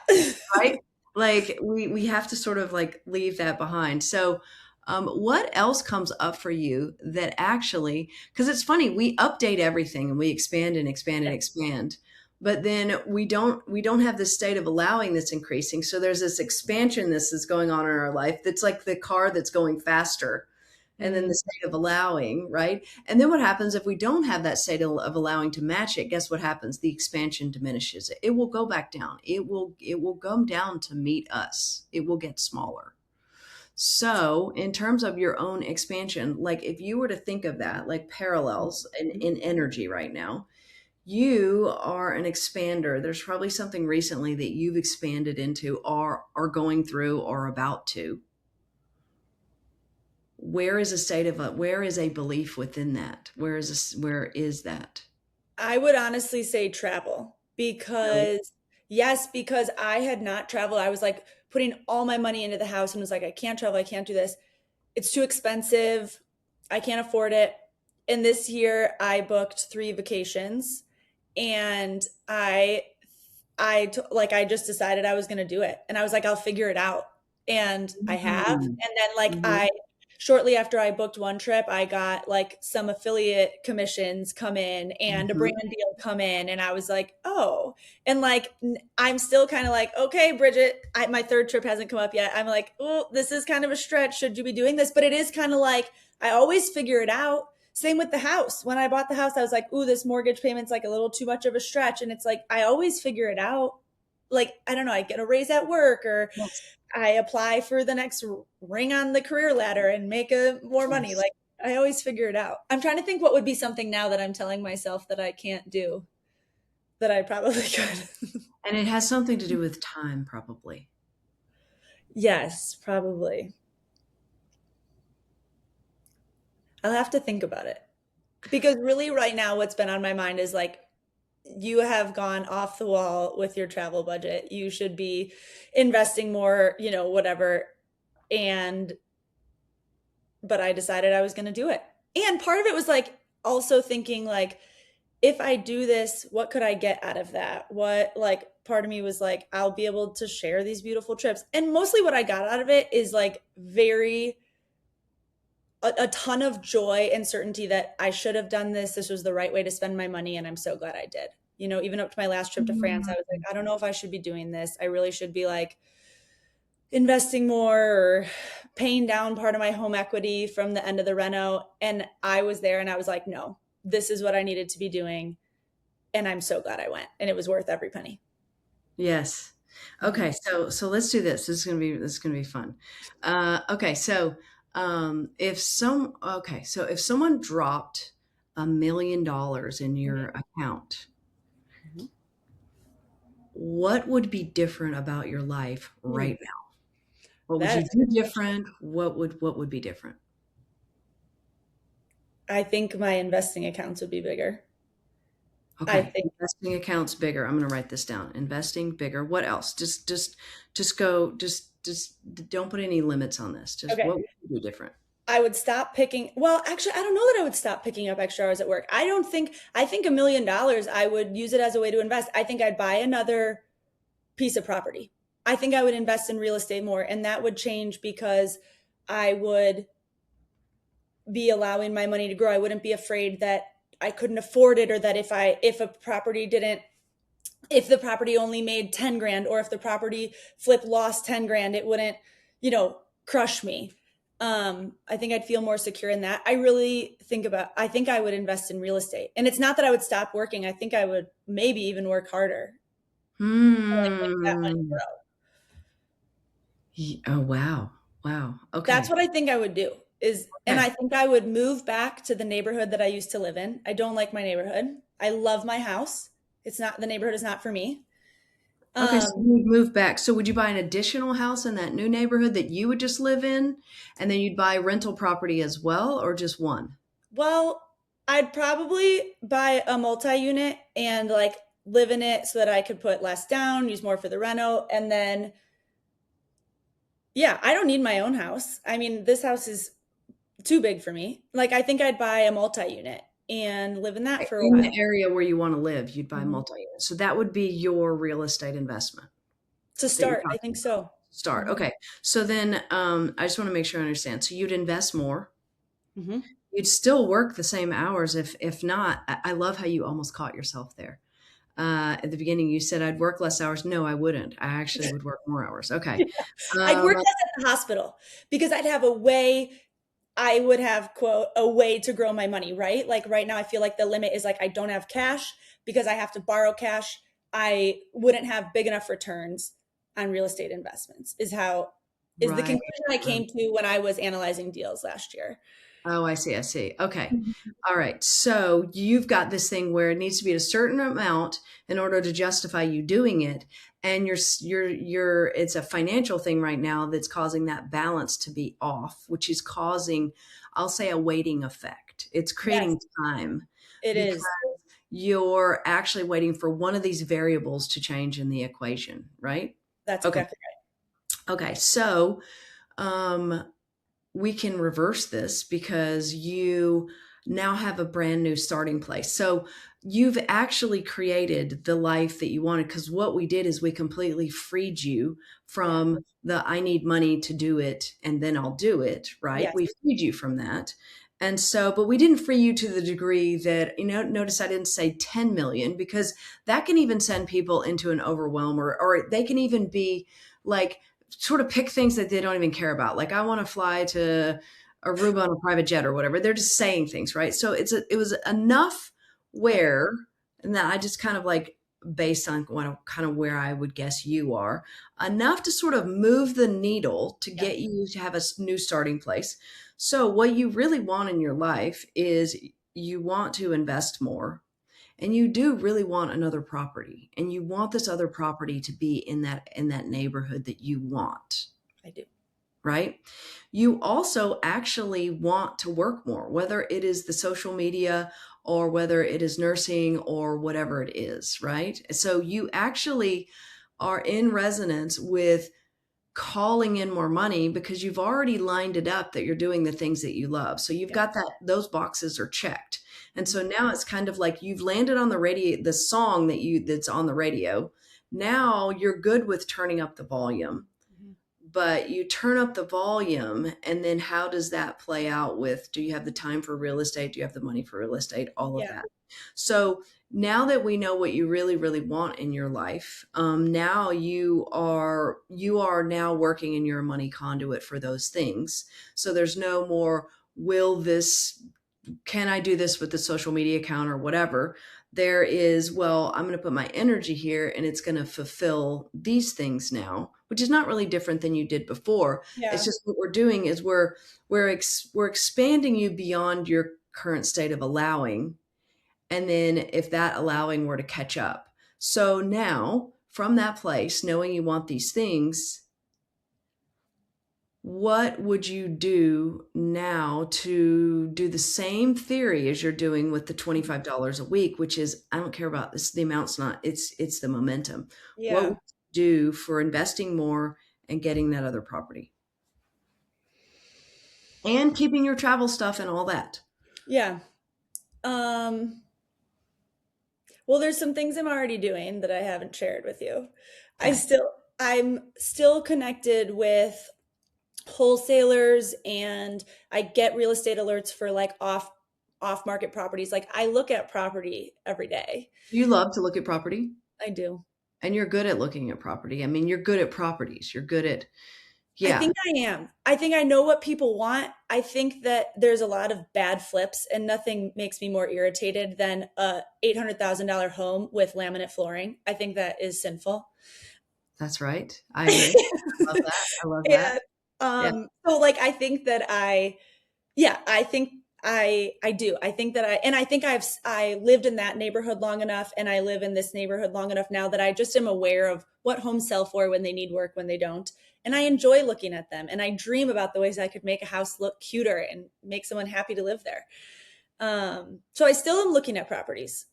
Right? Like we have to sort of like leave that behind. So what else comes up for you that actually, because it's funny, we update everything and we expand and expand and expand, but then we don't have this state of allowing that's increasing. So there's this expansion this is going on in our life that's like the car that's going faster, and then Mm, the state of allowing, right? And then what happens if we don't have that state of allowing to match it? Guess what happens? The expansion diminishes. It will go back down. It will come down to meet us. It will get smaller. So, in terms of your own expansion, like if you were to think of that like parallels in energy right now, you are an expander. There's probably something recently that you've expanded into or are going through or about to. Where is a belief within that? Where is that? I would honestly say travel Really? because, yes, because I had not traveled. I was like putting all my money into the house and was like, I can't travel. I can't do this. It's too expensive. I can't afford it. And this year I booked 3 vacations and like I just decided I was going to do it. And I was like, I'll figure it out. And I have. Mm. And then like Mhm. I shortly after I booked one trip, I got like some affiliate commissions come in and a Mhm. brand deal come in. And I was like, oh, and like I'm still kind of like, okay, Bridget, my third trip hasn't come up yet. I'm like, oh, this is kind of a stretch. Should you be doing this? But it is kind of like I always figure it out. Same with the house. When I bought the house, I was like, ooh, this mortgage payment's like a little too much of a stretch. And it's like, I always figure it out. Like, I don't know, I get a raise at work or Yes. I apply for the next ring on the career ladder and make more money. Yes. Like, I always figure it out. I'm trying to think what would be something now that I'm telling myself that I can't do that I probably could. And it has something to do with time, probably. Yes, probably. I'll have to think about it. Because really, right now, what's been on my mind is like, you have gone off the wall with your travel budget. You should be investing more, whatever. And, but I decided I was going to do it. And part of it was like also thinking, like, if I do this, what could I get out of that? What, like, part of me was like, I'll be able to share these beautiful trips. And mostly what I got out of it is like a ton of joy and certainty that I should have done this. This was the right way to spend my money. And I'm so glad I did. Even up to my last trip to France, I was like, Mm. I don't know if I should be doing this. I really should be like investing more or paying down part of my home equity from the end of the reno. And I was there and I was like, no, this is what I needed to be doing. And I'm so glad I went. And it was worth every penny. Yes. Mhm. Okay, so let's do this. This is gonna be fun. Okay, so if someone dropped $1 million in your account, Mhm. what would be different about your life Ooh, right now? What would that you is a do good question. different? What would be different? I think my investing accounts would be bigger. I Okay, think, investing accounts bigger. I'm going to write this down. Investing bigger. What else? Just go. Just don't put any limits on this. Just okay, what would you do different? I would stop picking. Well, actually, I don't know that I would stop picking up extra hours at work. I think $1 million, I would use it as a way to invest. I think I'd buy another piece of property. I think I would invest in real estate more. And that would change because I would be allowing my money to grow. I wouldn't be afraid that I couldn't afford it or that if the property only made 10 grand or if the property flip lost 10 grand, it wouldn't, crush me. I think I'd feel more secure in that. I think I would invest in real estate. And it's not that I would stop working. I think I would maybe even work harder to like make that money Hmm. grow. Oh, wow. Wow. That's Okay. what I think I would do. And Okay. I think I would move back to the neighborhood that I used to live in. I don't like my neighborhood. I love my house. It's not, the neighborhood is not for me. Okay, so Um, you would move back. So would you buy an additional house in that new neighborhood that you would just live in, and then you'd buy rental property as well, or just one? well, I'd probably buy a multi-unit and like live in it so that I could put less down, use more for the reno, and then yeah, I don't need my own house. I mean, this house is too big for me. Like I think I'd buy a multi-unit and live in that for a In the while. area where you want to live, you'd buy Mhm. multi-unit. So that would be your real estate investment To that you're start, I talking think about. so. Start. Hmm. Okay. So then I just want to make sure I understand. So you'd invest more. Hmm. You'd still work the same hours if not. I love how you almost caught yourself there. At the beginning, you said I'd work less hours. No, I wouldn't. I actually would work more hours. Okay. I'd work Um, less at the hospital because I would have quote a way to grow my money, right? Like right now I feel like the limit is like I don't have cash because I have to borrow cash. I wouldn't have big enough returns on real estate investments is the right. conclusion I Right. came to when I was analyzing deals last year. Oh, I see. I see. Okay. Mhm. All right. So you've got this thing where it needs to be at a certain amount in order to justify you doing it. And it's a financial thing right now that's causing that balance to be off, which is causing, I'll say, a waiting effect. It's Yes, creating time it because is. you're actually waiting for one of these variables to change in the equation, right? That's Okay. exactly Okay. So, um, we can reverse this because you now have a brand new starting place. So you've actually created the life that you wanted because what we did is we completely freed you right. Yeah. from the I need money to do it and then I'll do it, right? Yes. We freed you from that. And so, but we didn't free you to the degree that, notice I didn't say 10 million because that can even send people into an overwhelm or they can even be like, sort of pick things that they don't even care about. Like I want to fly to Aruba on a private jet or whatever. They're just saying things, right? So it was enough Right. where, and that I just kind of like based on kind of where I would guess you are, enough to sort of move the needle to Yeah. get you to have a new starting place. So what you really want in your life is you want to invest more and you do really want another property and you want this other property to be in that neighborhood that you want, I do. right? You also actually want to work more, whether it is the social media or whether it is nursing or whatever it is, right? So you actually are in resonance with calling in more money because you've already lined it up that you're doing the things that you love. So you've Yeah. got that those boxes are checked. And Mhm. so now it's kind of like you've landed on the radio, the song that's on the radio. Now you're good with turning up the volume, Mhm. but you turn up the volume and then how does that play out with, do you have the time for real estate? Do you have the money for real estate? All of Yeah. that. So now that we know what you really, really want in your life, now you are now working in your money conduit for those things. So there's no more will this can I do this with the social media account or whatever? There is, well, I'm going to put my energy here and it's going to fulfill these things now, which is not really different than you did before. It's Yeah. just what we're doing is we're expanding you beyond your current state of allowing. And then if that allowing were to catch up. So now from that place, knowing you want these things, what would you do now to do the same theory as you're doing with the $25 a week, which is I don't care about this, the amount's not, it's the momentum. What would Yeah. you do for investing more and getting that other property and keeping your travel stuff and all that? Yeah. Um, well, there's some things I'm already doing that I haven't shared with you. Okay. I'm still connected with wholesalers and I get real estate alerts for like off market properties. Like I look at property every day. You love to look at property I do. and you're good at looking at property. I mean, you're good at properties. You're good at, I yeah, think I am. I think I know what people want. I think that there's a lot of bad flips, and nothing makes me more irritated than a $800,000 home with laminate flooring. I think that is sinful. that's right. I agree. I love that. I love that. And Yeah. so like I think that I Yeah, I think I do. I think that I think I lived in that neighborhood long enough, and I live in this neighborhood long enough now that I just am aware of what homes sell for, when they need work, when they don't. And I enjoy looking at them, and I dream about the ways I could make a house look cuter and make someone happy to live there. So I still am looking at properties.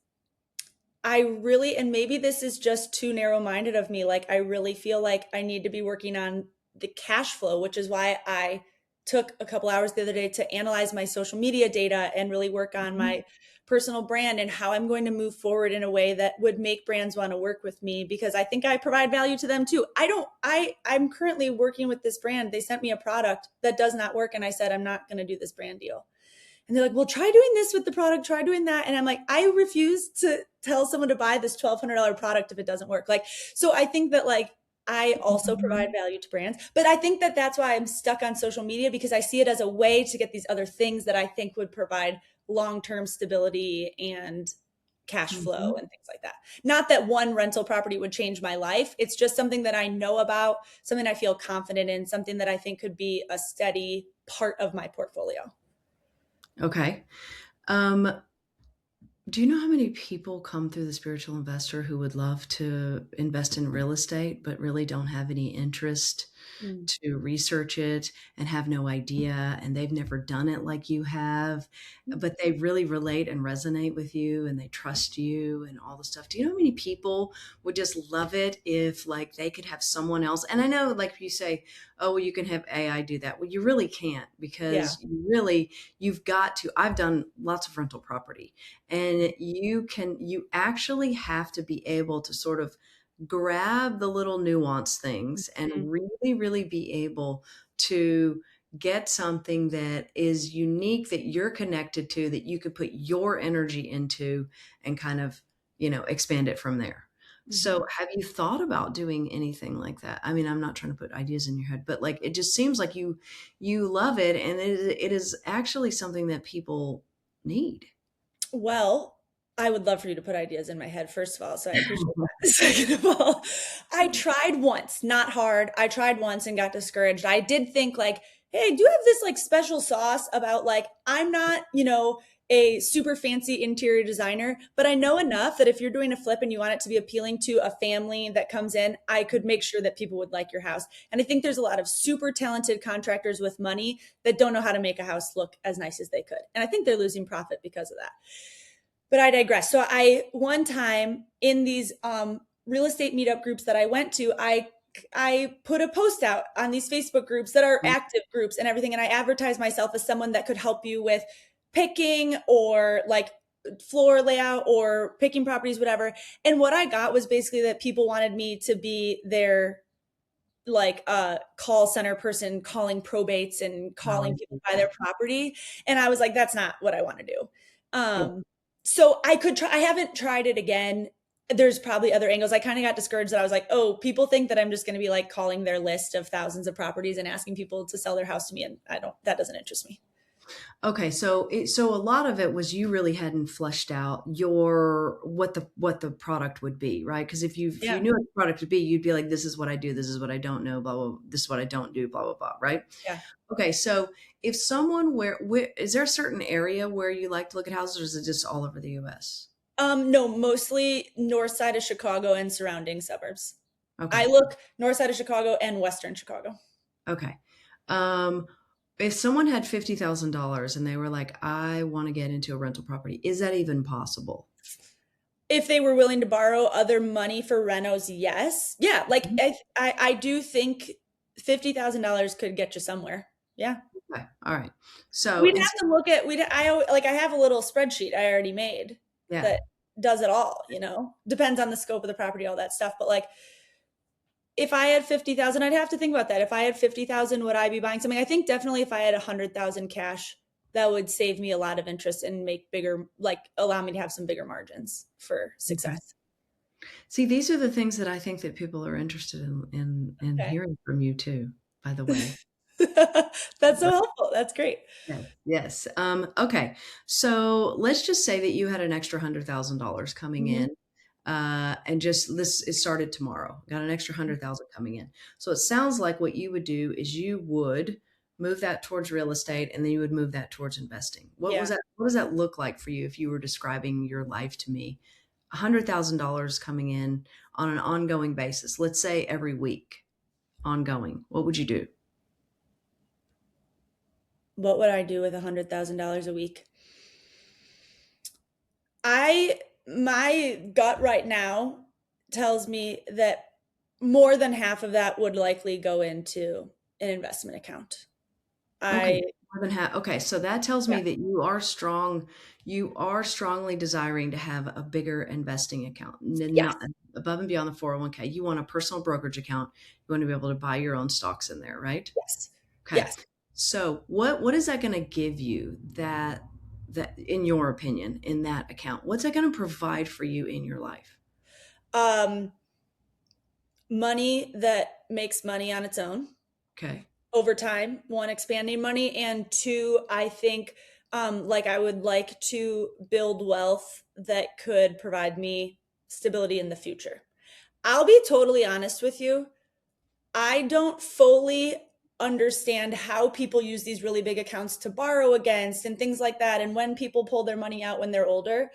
I really, and maybe this is just too narrow minded of me, like I really feel like I need to be working on the cash flow, which is why I took a couple hours the other day to analyze my social media data and really work on Mhm. my personal brand and how I'm going to move forward in a way that would make brands want to work with me, because I think I provide value to them too. I'm currently working with this brand. They sent me a product that does not work, and I said I'm not going to do this brand deal. And they're like, well, try doing this with the product, try doing that. And I'm like, I refuse to tell someone to buy this $1,200 product if it doesn't work. Like, so I think that like I also provide Mhm. value to brands, but I think that that's why I'm stuck on social media, because I see it as a way to get these other things that I think would provide long-term stability and cash flow Mhm. and things like that. Not that one rental property would change my life. It's just something that I know about, something I feel confident in, something that I think could be a steady part of my portfolio. Okay. Um, do you know how many people come through the spiritual investor who would love to invest in real estate, but really don't have any interest Mm. to research it and have no idea, and they've never done it like you have, but they really relate and resonate with you and they trust you and all the stuff? Do you know how many people would just love it if like they could have someone else? And I know like you say, oh, well, you can have AI do that. Well, you really can't, Yeah. because you've got to. I've done lots of rental property, and you actually have to be able to sort of grab the little nuance things and Mhm. really, really be able to get something that is unique, that you're connected to, that you could put your energy into and kind of, expand it from there. So Mhm. have you thought about doing anything like that? I mean, I'm not trying to put ideas in your head, but like it just seems like you love it, and it is actually something that people need. Well, I would love for you to put ideas in my head, first of all, so I appreciate that. Second of all, I tried once, not hard. I tried once and got discouraged. I did think like, hey, I do have this like special sauce about like I'm not, a super fancy interior designer, but I know enough that if you're doing a flip and you want it to be appealing to a family that comes in, I could make sure that people would like your house. And I think there's a lot of super talented contractors with money that don't know how to make a house look as nice as they could. And I think they're losing profit because of that. But I digress. So I one time in these real estate meetup groups that I went to, I put a post out on these Facebook groups that are active groups and everything, and I advertised myself as someone that could help you with picking or like floor layout or picking properties, whatever. And what I got was basically that people wanted me to be their like call center person, calling probates and Oh, calling I people hate by their that. property. And I was like, that's not what I want to do. Yeah. So I could try, I haven't tried it again. There's probably other angles. I kind of got discouraged that I was like, oh, people think that I'm just going to be like calling their list of thousands of properties and asking people to sell their house to me. And that doesn't interest me. Okay, so a lot of it was you really hadn't fleshed out your what the product would be, right? Because if you Yeah. knew what the product would be, you'd be like, this is what I do, this is what I don't know, blah blah. This is what I don't do, blah blah blah, right? Yeah. Okay, so if someone where is there a certain area where you like to look at houses, or is it just all over the U.S.? No, mostly north side of Chicago and surrounding suburbs. I Okay, look north side of Chicago and western Chicago. okay. Um, if someone had $50,000 and they were like, I want to get into a rental property, is that even possible? If they were willing to borrow other money for renos, yes. Yeah, like I do think $50,000 could get you somewhere. Yeah. Okay, all right. So We'd have to look at I have a little spreadsheet I already made yeah. that does it all, Depends on the scope of the property, all that stuff, but like if I had 50,000, I'd have to think about that. If I had 50,000, would I be buying something? I think definitely if I had 100,000 cash, that would save me a lot of interest and make bigger, like allow me to have some bigger margins for Okay. success. See, these are the things that I think that people are interested in Okay. hearing from you too, by the way. That's so helpful. That's great. Yes. Yes. Okay. So let's just say that you had an extra $100,000 coming Mhm. in, and just this it started tomorrow. Got an extra 100,000 coming in. So it sounds like what you would do is you would move that towards real estate, and then you would move that towards investing. Yeah. What does that look like for you if you were describing your life to me? $100,000 coming in on an ongoing basis, let's say every week, ongoing. What would you do? What would I do with $100,000 a week? I My gut right now tells me that more than half of that would likely go into an investment account. Okay, I more than half. Okay, so that tells Yeah. me that you are strong. You are strongly desiring to have a bigger investing account, Yes. not above and beyond the 401k. You want a personal brokerage account. You want to be able to buy your own stocks in there, right? Yes. Okay. Yes. So what is that going to give you that in your opinion in that account? What's that going to provide for you in your life? Um, Money that makes money on its own Okay. over time. One, expanding money, and two, I think like I would like to build wealth that could provide me stability in the future. I'll be totally honest with you. I don't fully understand how people use these really big accounts to borrow against and things like that, and when people pull their money out when they're older.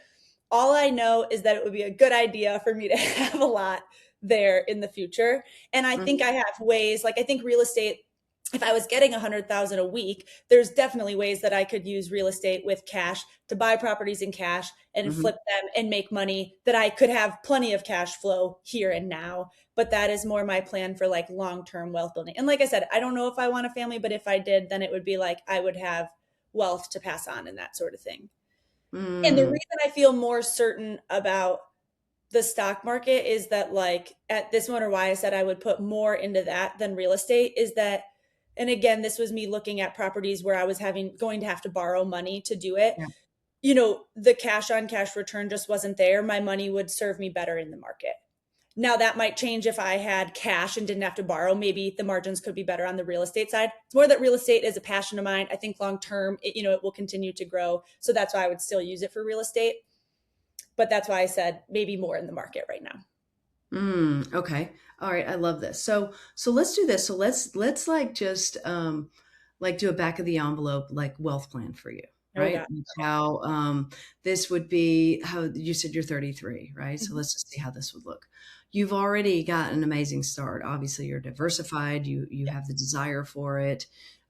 All I know is that it would be a good idea for me to have a lot there in the future. And I think I Mhm. have ways, like I think real estate, if I was getting 100,000 a week, there's definitely ways that I could use real estate with cash to buy properties in cash and Mhm. flip them and make money that I could have plenty of cash flow here and now. But that is more my plan for like long-term wealth building. And like I said, I don't know if I want a family, but if I did, then it would be like I would have wealth to pass on and that sort of thing. And the Mm. reason I feel more certain about the stock market is that, like, at this moment, or why I said I would put more into that than real estate, is that, and again, this was me looking at properties where I was going to have to borrow money to do it. Yeah. The cash on cash return just wasn't there. My money would serve me better in the market. Now that might change if I had cash and didn't have to borrow. Maybe the margins could be better on the real estate side. It's more that real estate is a passion of mine. I think long term, it will continue to grow. So that's why I would still use it for real estate. But that's why I said maybe more in the market right now. Okay. All right. I love this. So let's do this. So let's like just like do a back of the envelope like wealth plan for you, Oh right? God. Like how this would be how you said you're 33, right? So Mhm. let's just see how this would look. You've already got an amazing start. Obviously, you're diversified. You have the desire for it.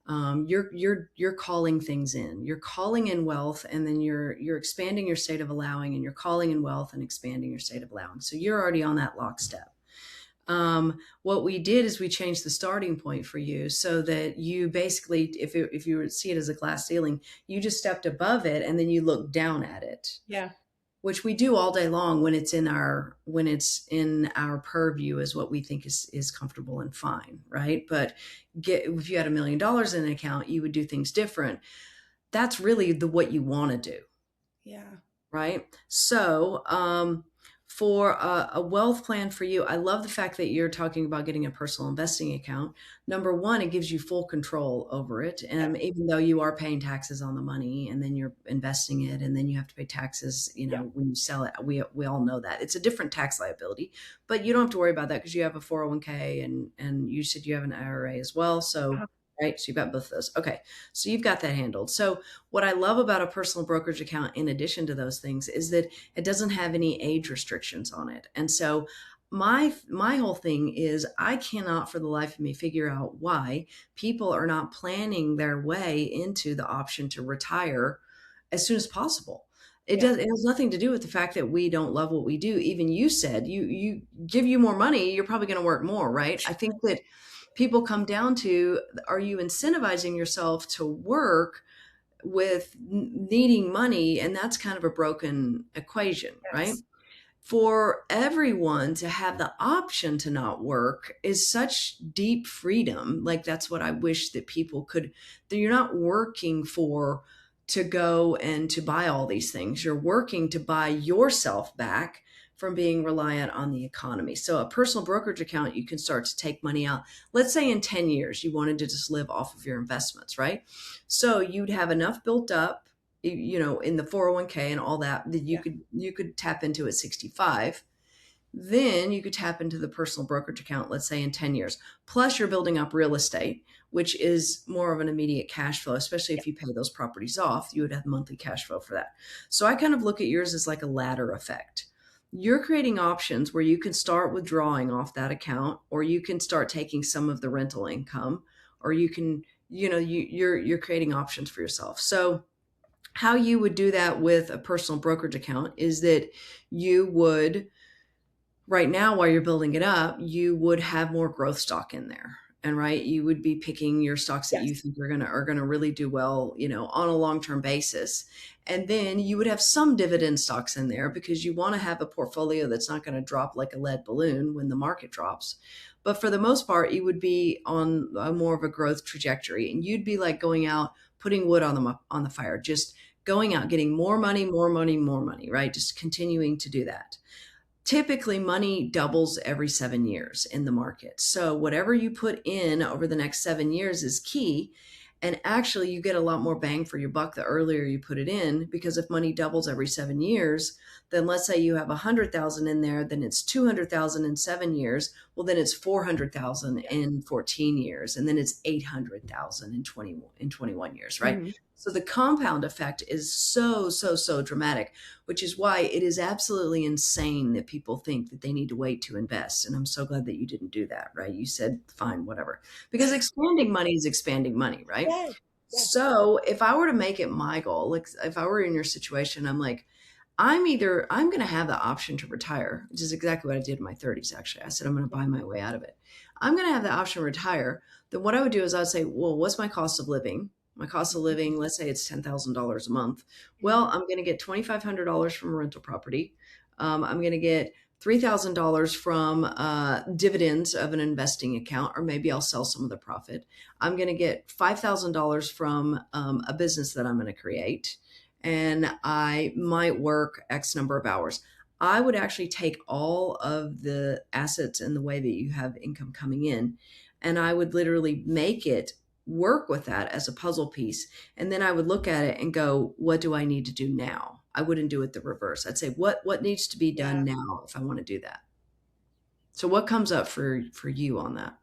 You're calling things in. You're calling in wealth, and then you're expanding your state of allowing, and you're calling in wealth and expanding your state of allowing. So you're already on that lockstep. What we did is we changed the starting point for you so that you basically, if you see it as a glass ceiling, you just stepped above it and then you look down at it, Yeah. which we do all day long when it's in our purview is what we think is comfortable and fine, right? But if you had $1 million in an account, you would do things different. That's really the what you want to do, Yeah. right? So, for a wealth plan for you, I love the fact that you're talking about getting a personal investing account. Number one, it gives you full control over it. Yeah. And even though you are paying taxes on the money and then you're investing it and then you have to pay taxes, Yeah. when you sell it, we all know that it's a different tax liability, but you don't have to worry about that because you have a 401k and you said you have an IRA as well. So, Uh-huh. right. So you've got both of those. Okay. So you've got that handled. So what I love about a personal brokerage account, in addition to those things, is that it doesn't have any age restrictions on it. And so my whole thing is I cannot for the life of me figure out why people are not planning their way into the option to retire as soon as possible. Yeah. It has nothing to do with the fact that we don't love what we do. Even you said you give you more money, you're probably going to work more, right? I think that people come down to, are you incentivizing yourself to work with needing money? And that's kind of a broken equation, right? Yes. For everyone to have the option to not work is such deep freedom. Like that's what I wish that people could, that you're not working for to go and to buy all these things. You're working to buy yourself back from being reliant on the economy. So a personal brokerage account, you can start to take money out. Let's say in 10 years, you wanted to just live off of your investments, right? So you'd have enough built up, in the 401k and all that, that Yeah. you could tap into at 65, Then you could tap into the personal brokerage account, let's say in 10 years. Plus, you're building up real estate, which is more of an immediate cash flow, especially if you pay those properties off. You would have monthly cash flow for that. So I kind of look at yours as like a ladder effect. You're creating options where you can start withdrawing off that account, or you can start taking some of the rental income, or you can, you're creating options for yourself. So how you would do that with a personal brokerage account is that you would, right now, while you're building it up, you would have more growth stock in there. And right, you would be picking your stocks that you Yes. think are gonna really do well, on a long-term basis. And then you would have some dividend stocks in there because you want to have a portfolio that's not going to drop like a lead balloon when the market drops. But for the most part, you would be on a more of a growth trajectory, and you'd be like going out, putting wood on the fire, just going out, getting more money, more money, more money, right? Just continuing to do that. Typically, money doubles every 7 years in the market. So whatever you put in over the next 7 years is key. And actually, you get a lot more bang for your buck the earlier you put it in, because if money doubles every 7 years, then let's say you have 100,000 in there, then it's 200,000 in 7 years. Well, then it's 400,000 Yeah. in 14 years, and then it's 800,000 in 21 years, right? Mhm. So the compound effect is so, so, so dramatic, which is why it is absolutely insane that people think that they need to wait to invest. And I'm so glad that you didn't do that, right? You said, fine, whatever. Because expanding money is expanding money, right? Yes. Yes. So if I were to make it my goal, like if I were in your situation, I'm like, I'm going to have the option to retire, which is exactly what I did in my 30s. Actually, I said, I'm going to buy my way out of it. I'm going to have the option to retire. Then what I would do is I'd say, well, what's my cost of living? My cost of living, let's say it's $10,000 a month. Well, I'm going to get $2,500 from a rental property. I'm going to get $3,000 from dividends of an investing account, or maybe I'll sell some of the profit. I'm going to get $5,000 from a business that I'm going to create, and I might work X number of hours. I would actually take all of the assets in the way that you have income coming in, and I would literally make it work with that as a puzzle piece. And then I would look at it and go, what do I need to do now? I wouldn't do it the reverse. I'd say, what needs to be done Yeah. now if I want to do that? So what comes up for you on that?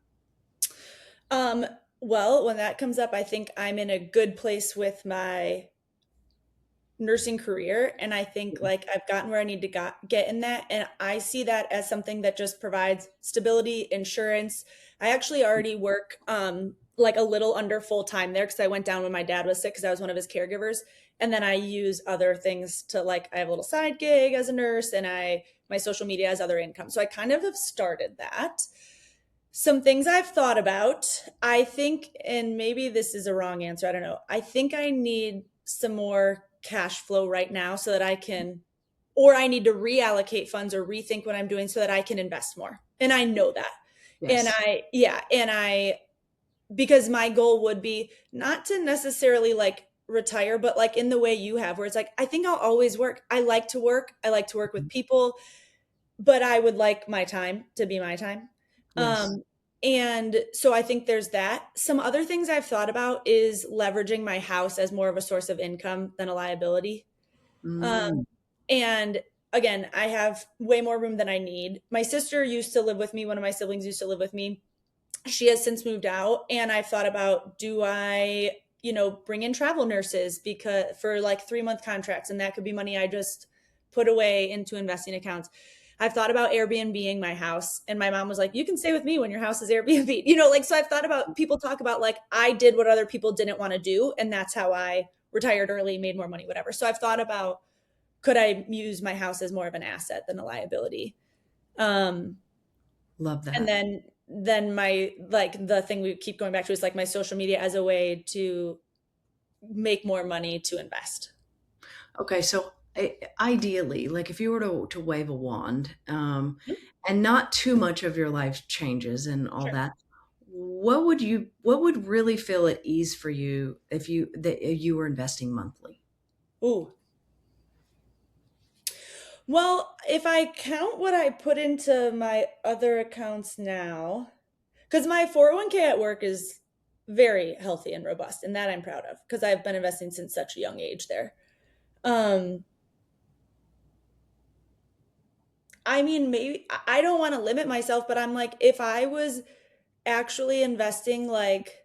Um, well, when that comes up, I think I'm in a good place with my nursing career, and I think like I've gotten where I need to get in that, and I see that as something that just provides stability, insurance. I actually already work like a little under full time there because I went down when my dad was sick because I was one of his caregivers, and then I use other things to, like, I have a little side gig as a nurse, and I my social media has other income, so I kind of have started that. Some things I've thought about, I think, and maybe this is a wrong answer, I don't know. I think I need some more cash flow right now so that I can, or I need to reallocate funds or rethink what I'm doing so that I can invest more. And I know that. And Yes. because my goal would be not to necessarily like retire, but like in the way you have, where it's like, I think I'll always work. I like to work. I like to work with people, but I would like my time to be my time. Yes. Um, and so I think there's that. Some other things I've thought about is leveraging my house as more of a source of income than a liability. Mm, Um, and again, I have way more room than I need. My sister used to live with me. One of my siblings used to live with me. She has since moved out, and I've thought about, do I, bring in travel nurses because for like 3-month contracts, and that could be money I just put away into investing accounts. I've thought about Airbnb-ing my house, and my mom was like, you can stay with me when your house is Airbnb. Like, so I've thought about, people talk about like I did what other people didn't want to do, and that's how I retired early, made more money, whatever. So I've thought about, could I use my house as more of an asset than a liability? Um, love and that. then my, like, the thing we keep going back to is like my social media as a way to make more money to invest. Okay, so ideally, like if you were to wave a wand, Mhm. and not too much of your life changes and all Sure. that, what would really feel at ease for you if you were investing monthly? Ooh. Well, if I count what I put into my other accounts now, because my 401k at work is very healthy and robust, and that I'm proud of because I've been investing since such a young age there. Um, I mean, maybe I don't want to limit myself, but I'm like, if I was actually investing like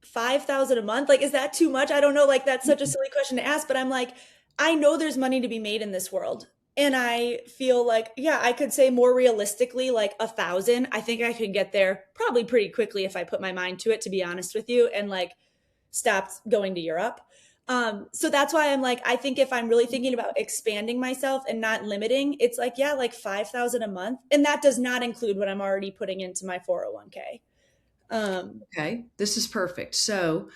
5,000 a month, like, is that too much? I don't know. Like, that's such a silly question to ask, but I'm like, I know there's money to be made in this world. And I feel like, yeah, I could say more realistically, like 1,000. I think I could get there probably pretty quickly if I put my mind to it, to be honest with you, and like stopped going to Europe. So that's why I'm like, I think if I'm really thinking about expanding myself and not limiting, it's like, yeah, like 5,000 a month. And that does not include what I'm already putting into my 401k. Okay, this is perfect. So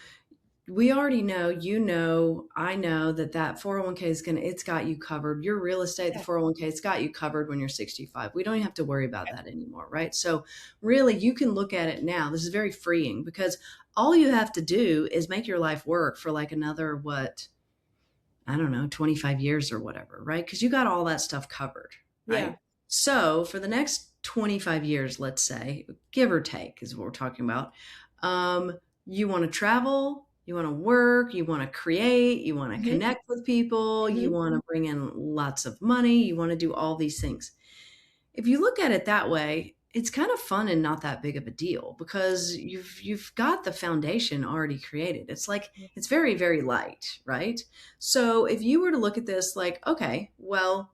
we already know, I know that that 401k is going to, it's got you covered. Your real estate, the Yeah. 401k, it's got you covered when you're 65. We don't even have to worry about that anymore, right? So really you can look at it now. This is very freeing because all you have to do is make your life work for like another, what, I don't know, 25 years or whatever, right? Because you got all that stuff covered, Yeah. right? So for the next 25 years, let's say, give or take, is what we're talking about. You want to travel, you want to work, you want to create, you want to Hmm. connect with people, you Hmm. want to bring in lots of money, you want to do all these things. If you look at it that way, it's kind of fun and not that big of a deal because you've got the foundation already created. It's like it's very very light, right? So if you were to look at this like, okay, well,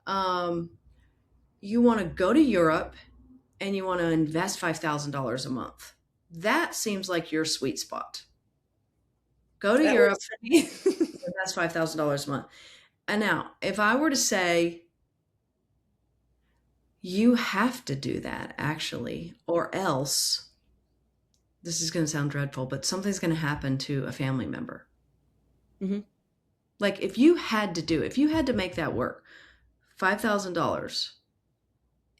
um, you want to go to Europe and you want to invest $5,000 a month. That seems like your sweet spot. Go to That Europe, works for me. invest $5,000 a month. And now, if I were to say you have to do that actually, or else this is going to sound dreadful, but something's going to happen to a family member. Hmm. Like if you had to do, if you had to make that work, $5,000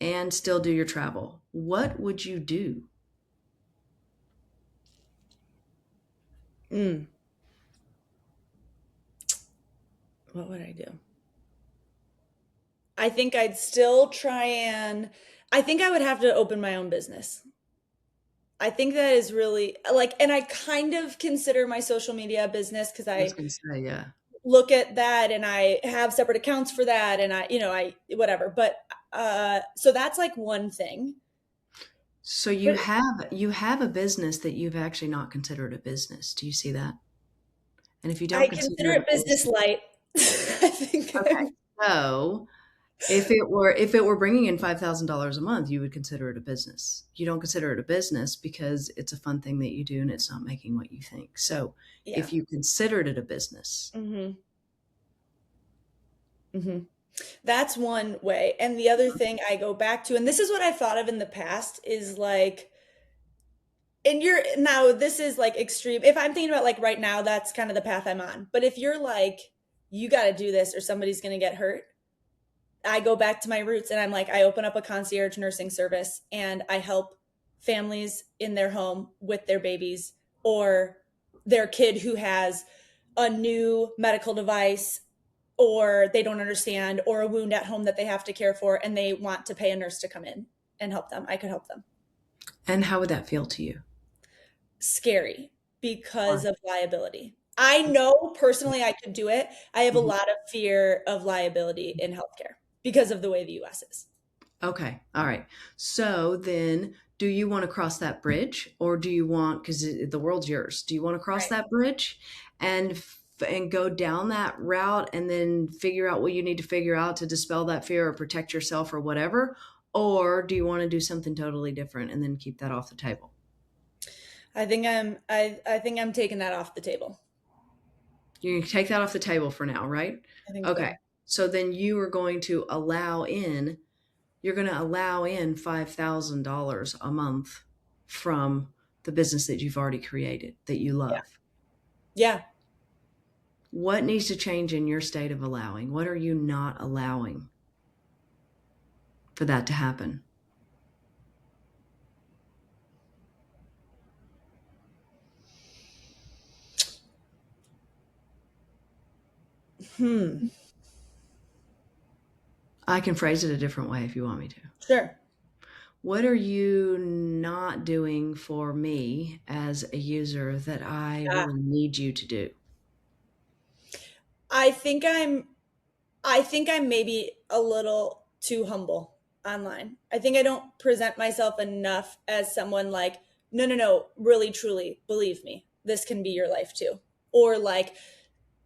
and still do your travel, what would you do? Mm. What would I do? I think I'd still try and I think I would have to open my own business. I think that is really like, and I kind of consider my social media a business because I was I going to say, yeah. look at that and I have separate accounts for that and I whatever. But so that's like one thing. So But you have a business that you've actually not considered a business. Do you see that? And if you don't I consider consider it it a business, business light. I think okay. So if it were bringing in $5,000 a month, you would consider it a business. You don't consider it a business because it's a fun thing that you do and it's not making what you think. So yeah. if you considered it a business, Hmm. Hmm. That's one way. And the other thing I go back to, and this is what I've thought of in the past, is like, and you're now, this is like extreme. If I'm thinking about like right now, that's kind of the path I'm on. But if you're like, you got to do this or somebody's going to get hurt, I go back to my roots and I'm like, I open up a concierge nursing service and I help families in their home with their babies or their kid who has a new medical device or they don't understand or a wound at home that they have to care for and they want to pay a nurse to come in and help them. I could help them. and how would that feel to you? Scary Why? because of liability. I know personally I could do it. I have a Mhm. lot of fear of liability in healthcare because of the way the US is. Okay. All right. So then do you want to cross that bridge or do you want, because the world's yours, do you want to cross Right. that bridge and and go down that route and then figure out what you need to figure out to dispel that fear or protect yourself or whatever? Or do you want to do something totally different and then keep that off the table? I think I'm taking that off the table. You can take that off the table for now, right? I think Okay. so. So then you are going to allow in, you're going to allow in $5,000 a month from the business that you've already created that you Yeah. love. Yeah. What needs to change in your state of allowing? What are you not allowing for that to happen? Hmm. I can phrase it a different way if you want me to. Sure. What are you not doing for me as a user that I Yeah. really need you to do? I think I'm I think I'm maybe a little too humble online. I think I don't present myself enough as someone like, no, no, no, really, truly, believe me, this can be your life too. Or like,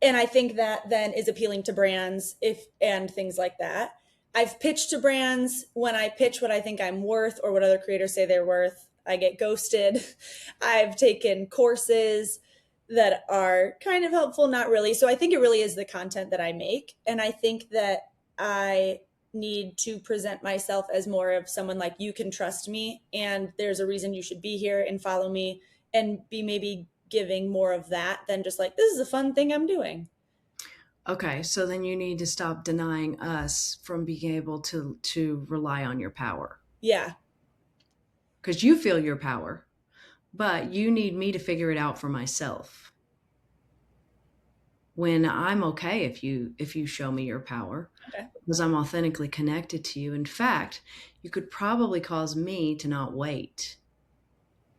and I think that then is appealing to brands if and things like that. I've pitched to brands. When I pitch what I think I'm worth or what other creators say they're worth, I get ghosted. I've taken courses that are kind of helpful, not really. So I think it really is the content that I make. And I think that I need to present myself as more of someone like, you can trust me and there's a reason you should be here and follow me, and be maybe giving more of that than just like, this is a fun thing I'm doing. Okay, so then you need to stop denying us from being able to rely on your power, Yeah. because you feel your power, but you need me to figure it out for myself. When I'm okay if you show me your power, Okay. because I'm authentically connected to you. In fact, you could probably cause me to not wait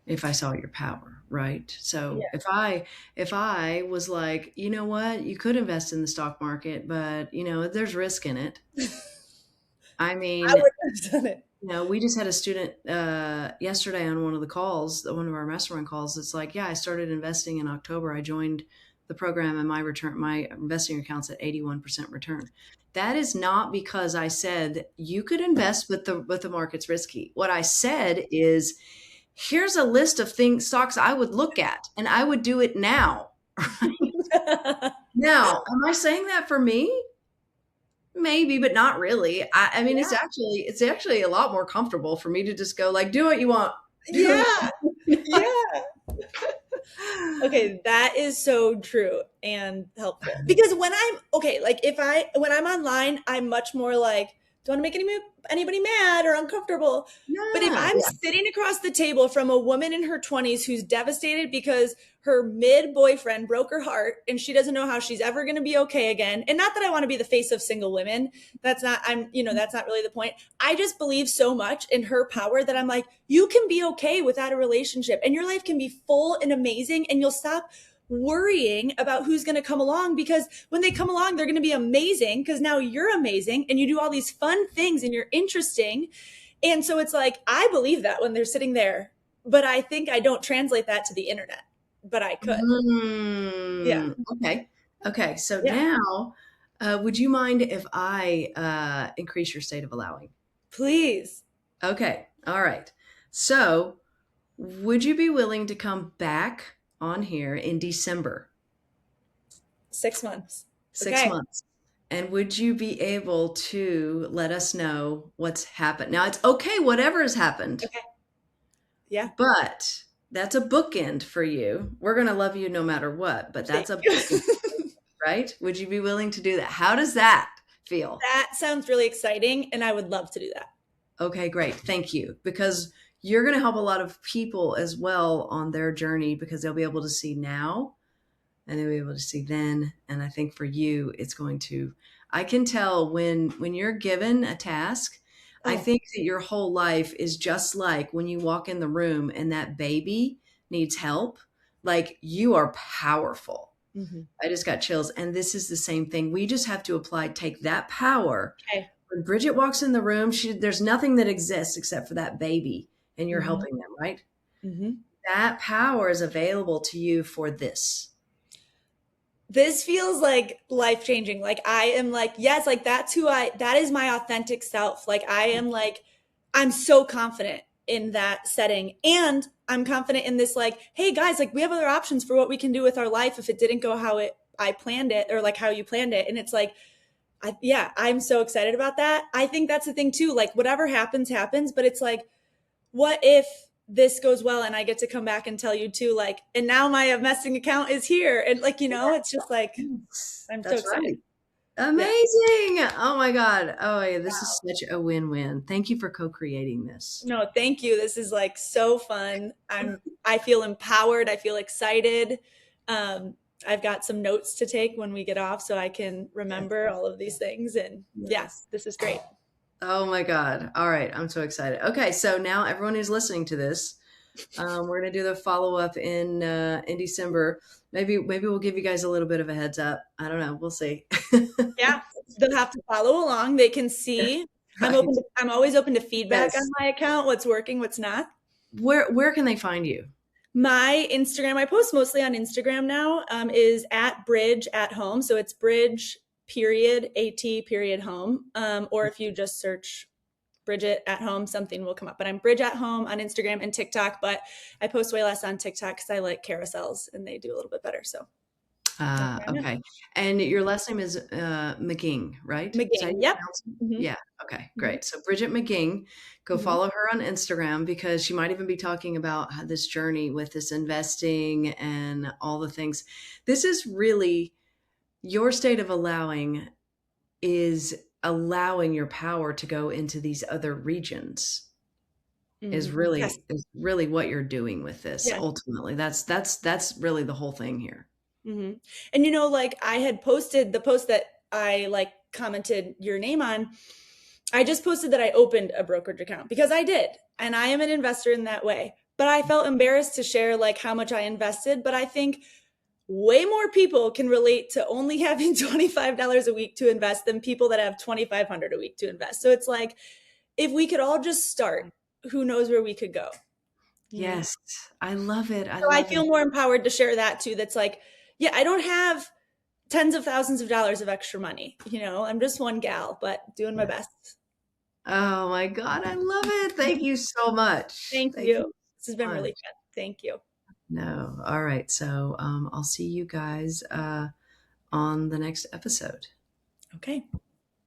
if I saw your power, right? So Yeah. if I was like, you know what, you could invest in the stock market, but you know, there's risk in it. I I mean, would have done it. you know, we just had a student yesterday on one of the calls, one of our mastermind calls. It's like, yeah, I started investing in October. I joined the program, and my investing account's at 81% return. That is not because I said you could invest, but the market's risky. What I said is, here's a list of stocks I would look at, and I would do it now. Now, am I saying that for me? Maybe, but not really. I mean, Yeah. it's actually a lot more comfortable for me to just go like, do what you want. Do Yeah. it. Yeah. Okay, that is so true and helpful. Because when I'm okay, like if I when I'm online, I'm much more like, don't want to make anybody mad or uncomfortable. But if Yeah, I'm yeah. sitting across the table from a woman in her 20s who's devastated because her mid boyfriend broke her heart and she doesn't know how she's ever going to be okay again. And not that I want to be the face of single women. That's not, that's not really the point. I just believe so much in her power that I'm like, you can be okay without a relationship and your life can be full and amazing, and you'll stop worrying about who's going to come along, because when they come along, they're going to be amazing because now you're amazing and you do all these fun things and you're interesting. And so it's like, I believe that when they're sitting there, but I think I don't translate that to the internet, but I could. Yeah. Okay. Okay. So Yeah. now, would you mind if I increase your state of allowing? Please. Okay. All right. So, would you be willing to come back on here in December? 6 months. Six Okay. months. And would you be able to let us know what's happened? Now, it's okay, whatever has happened, Okay. Yeah. but that's a bookend for you. We're going to love you no matter what, but Thank that's a bookend, you. right? Would you be willing to do that? How does that feel? That sounds really exciting, and I would love to do that. Okay, great. Thank you. Because you're going to help a lot of people as well on their journey, because they'll be able to see now and they'll be able to see then. And I think for you, it's going to, I can tell when you're given a task, I Oh. think that your whole life is just like when you walk in the room and that baby needs help, like you are powerful. Mm-hmm. I just got chills. And this is the same thing. We just have to take that power. Okay. When Bridget walks in the room, there's nothing that exists except for that baby, and you're Mm-hmm. helping them, right? Mm-hmm. That power is available to you for this. This feels like life changing. Like I am like, yes, like that is my authentic self. Like I am like, I'm so confident in that setting. And I'm confident in this, like, hey guys, like we have other options for what we can do with our life if it didn't go how I planned it, or like how you planned it. And it's like, I'm so excited about that. I think that's the thing too. Like whatever happens, happens. But it's like, what if this goes well and I get to come back and tell you too, like, and now my investing account is here. And like, it's just like, I'm so That's excited. right. Yeah. Amazing. Oh my God. Oh, yeah, this is Wow. such a win-win. Thank you for co-creating this. No, thank you. This is like so fun. I feel empowered. I feel excited. Um, I've got some notes to take when we get off so I can remember all of these things. And yeah, Yes. this is great. Oh my God. All right. I'm so excited. Okay. So now everyone who's listening to this, we're going to do the follow-up in December. Maybe we'll give you guys a little bit of a heads up. I don't know. We'll see. Yeah. They'll have to follow along. They can see Right. I'm always open to feedback on Yes. my account, what's working, what's not. Where can they find you? My Instagram, I post mostly on Instagram now, is at Bridge at Home. So it's Bridge period AT period home. Or if you just search Bridget at Home, something will come up. But I'm Bridge at Home on Instagram and TikTok. But I post way less on TikTok because I like carousels and they do a little bit better. So that's Ah, where I'm at. okay. And your last name is McGing, right? Is that how McGing. you Yep. pronounce it? Hmm. Yeah. Okay. Hmm. Great. So Bridget McGing, go Hmm. follow her on Instagram because she might even be talking about this journey with this investing and all the things. This is really your state of allowing is allowing your power to go into these other regions Hmm. Yes. is really what you're doing with this Yes. ultimately. That's really the whole thing here. Hmm. And like I had posted the post that I like commented your name on. I just posted that I opened a brokerage account because I did, and I am an investor in that way. But I felt embarrassed to share like how much I invested. But I think way more people can relate to only having $25 a week to invest than people that have 2,500 a week to invest. So it's like if we could all just start, who knows where we could go, you know? Yes. I love it. I So I love feel it. more empowered to share that too. That's like, yeah, I don't have tens of thousands of dollars of extra money. I'm just one gal, but doing my Yeah. best. Oh my God, I love it. Thank you so much. Thank Thank you you. This has so been really much. fun. Thank you. No. All right. So I'll see you guys on the next episode. Okay.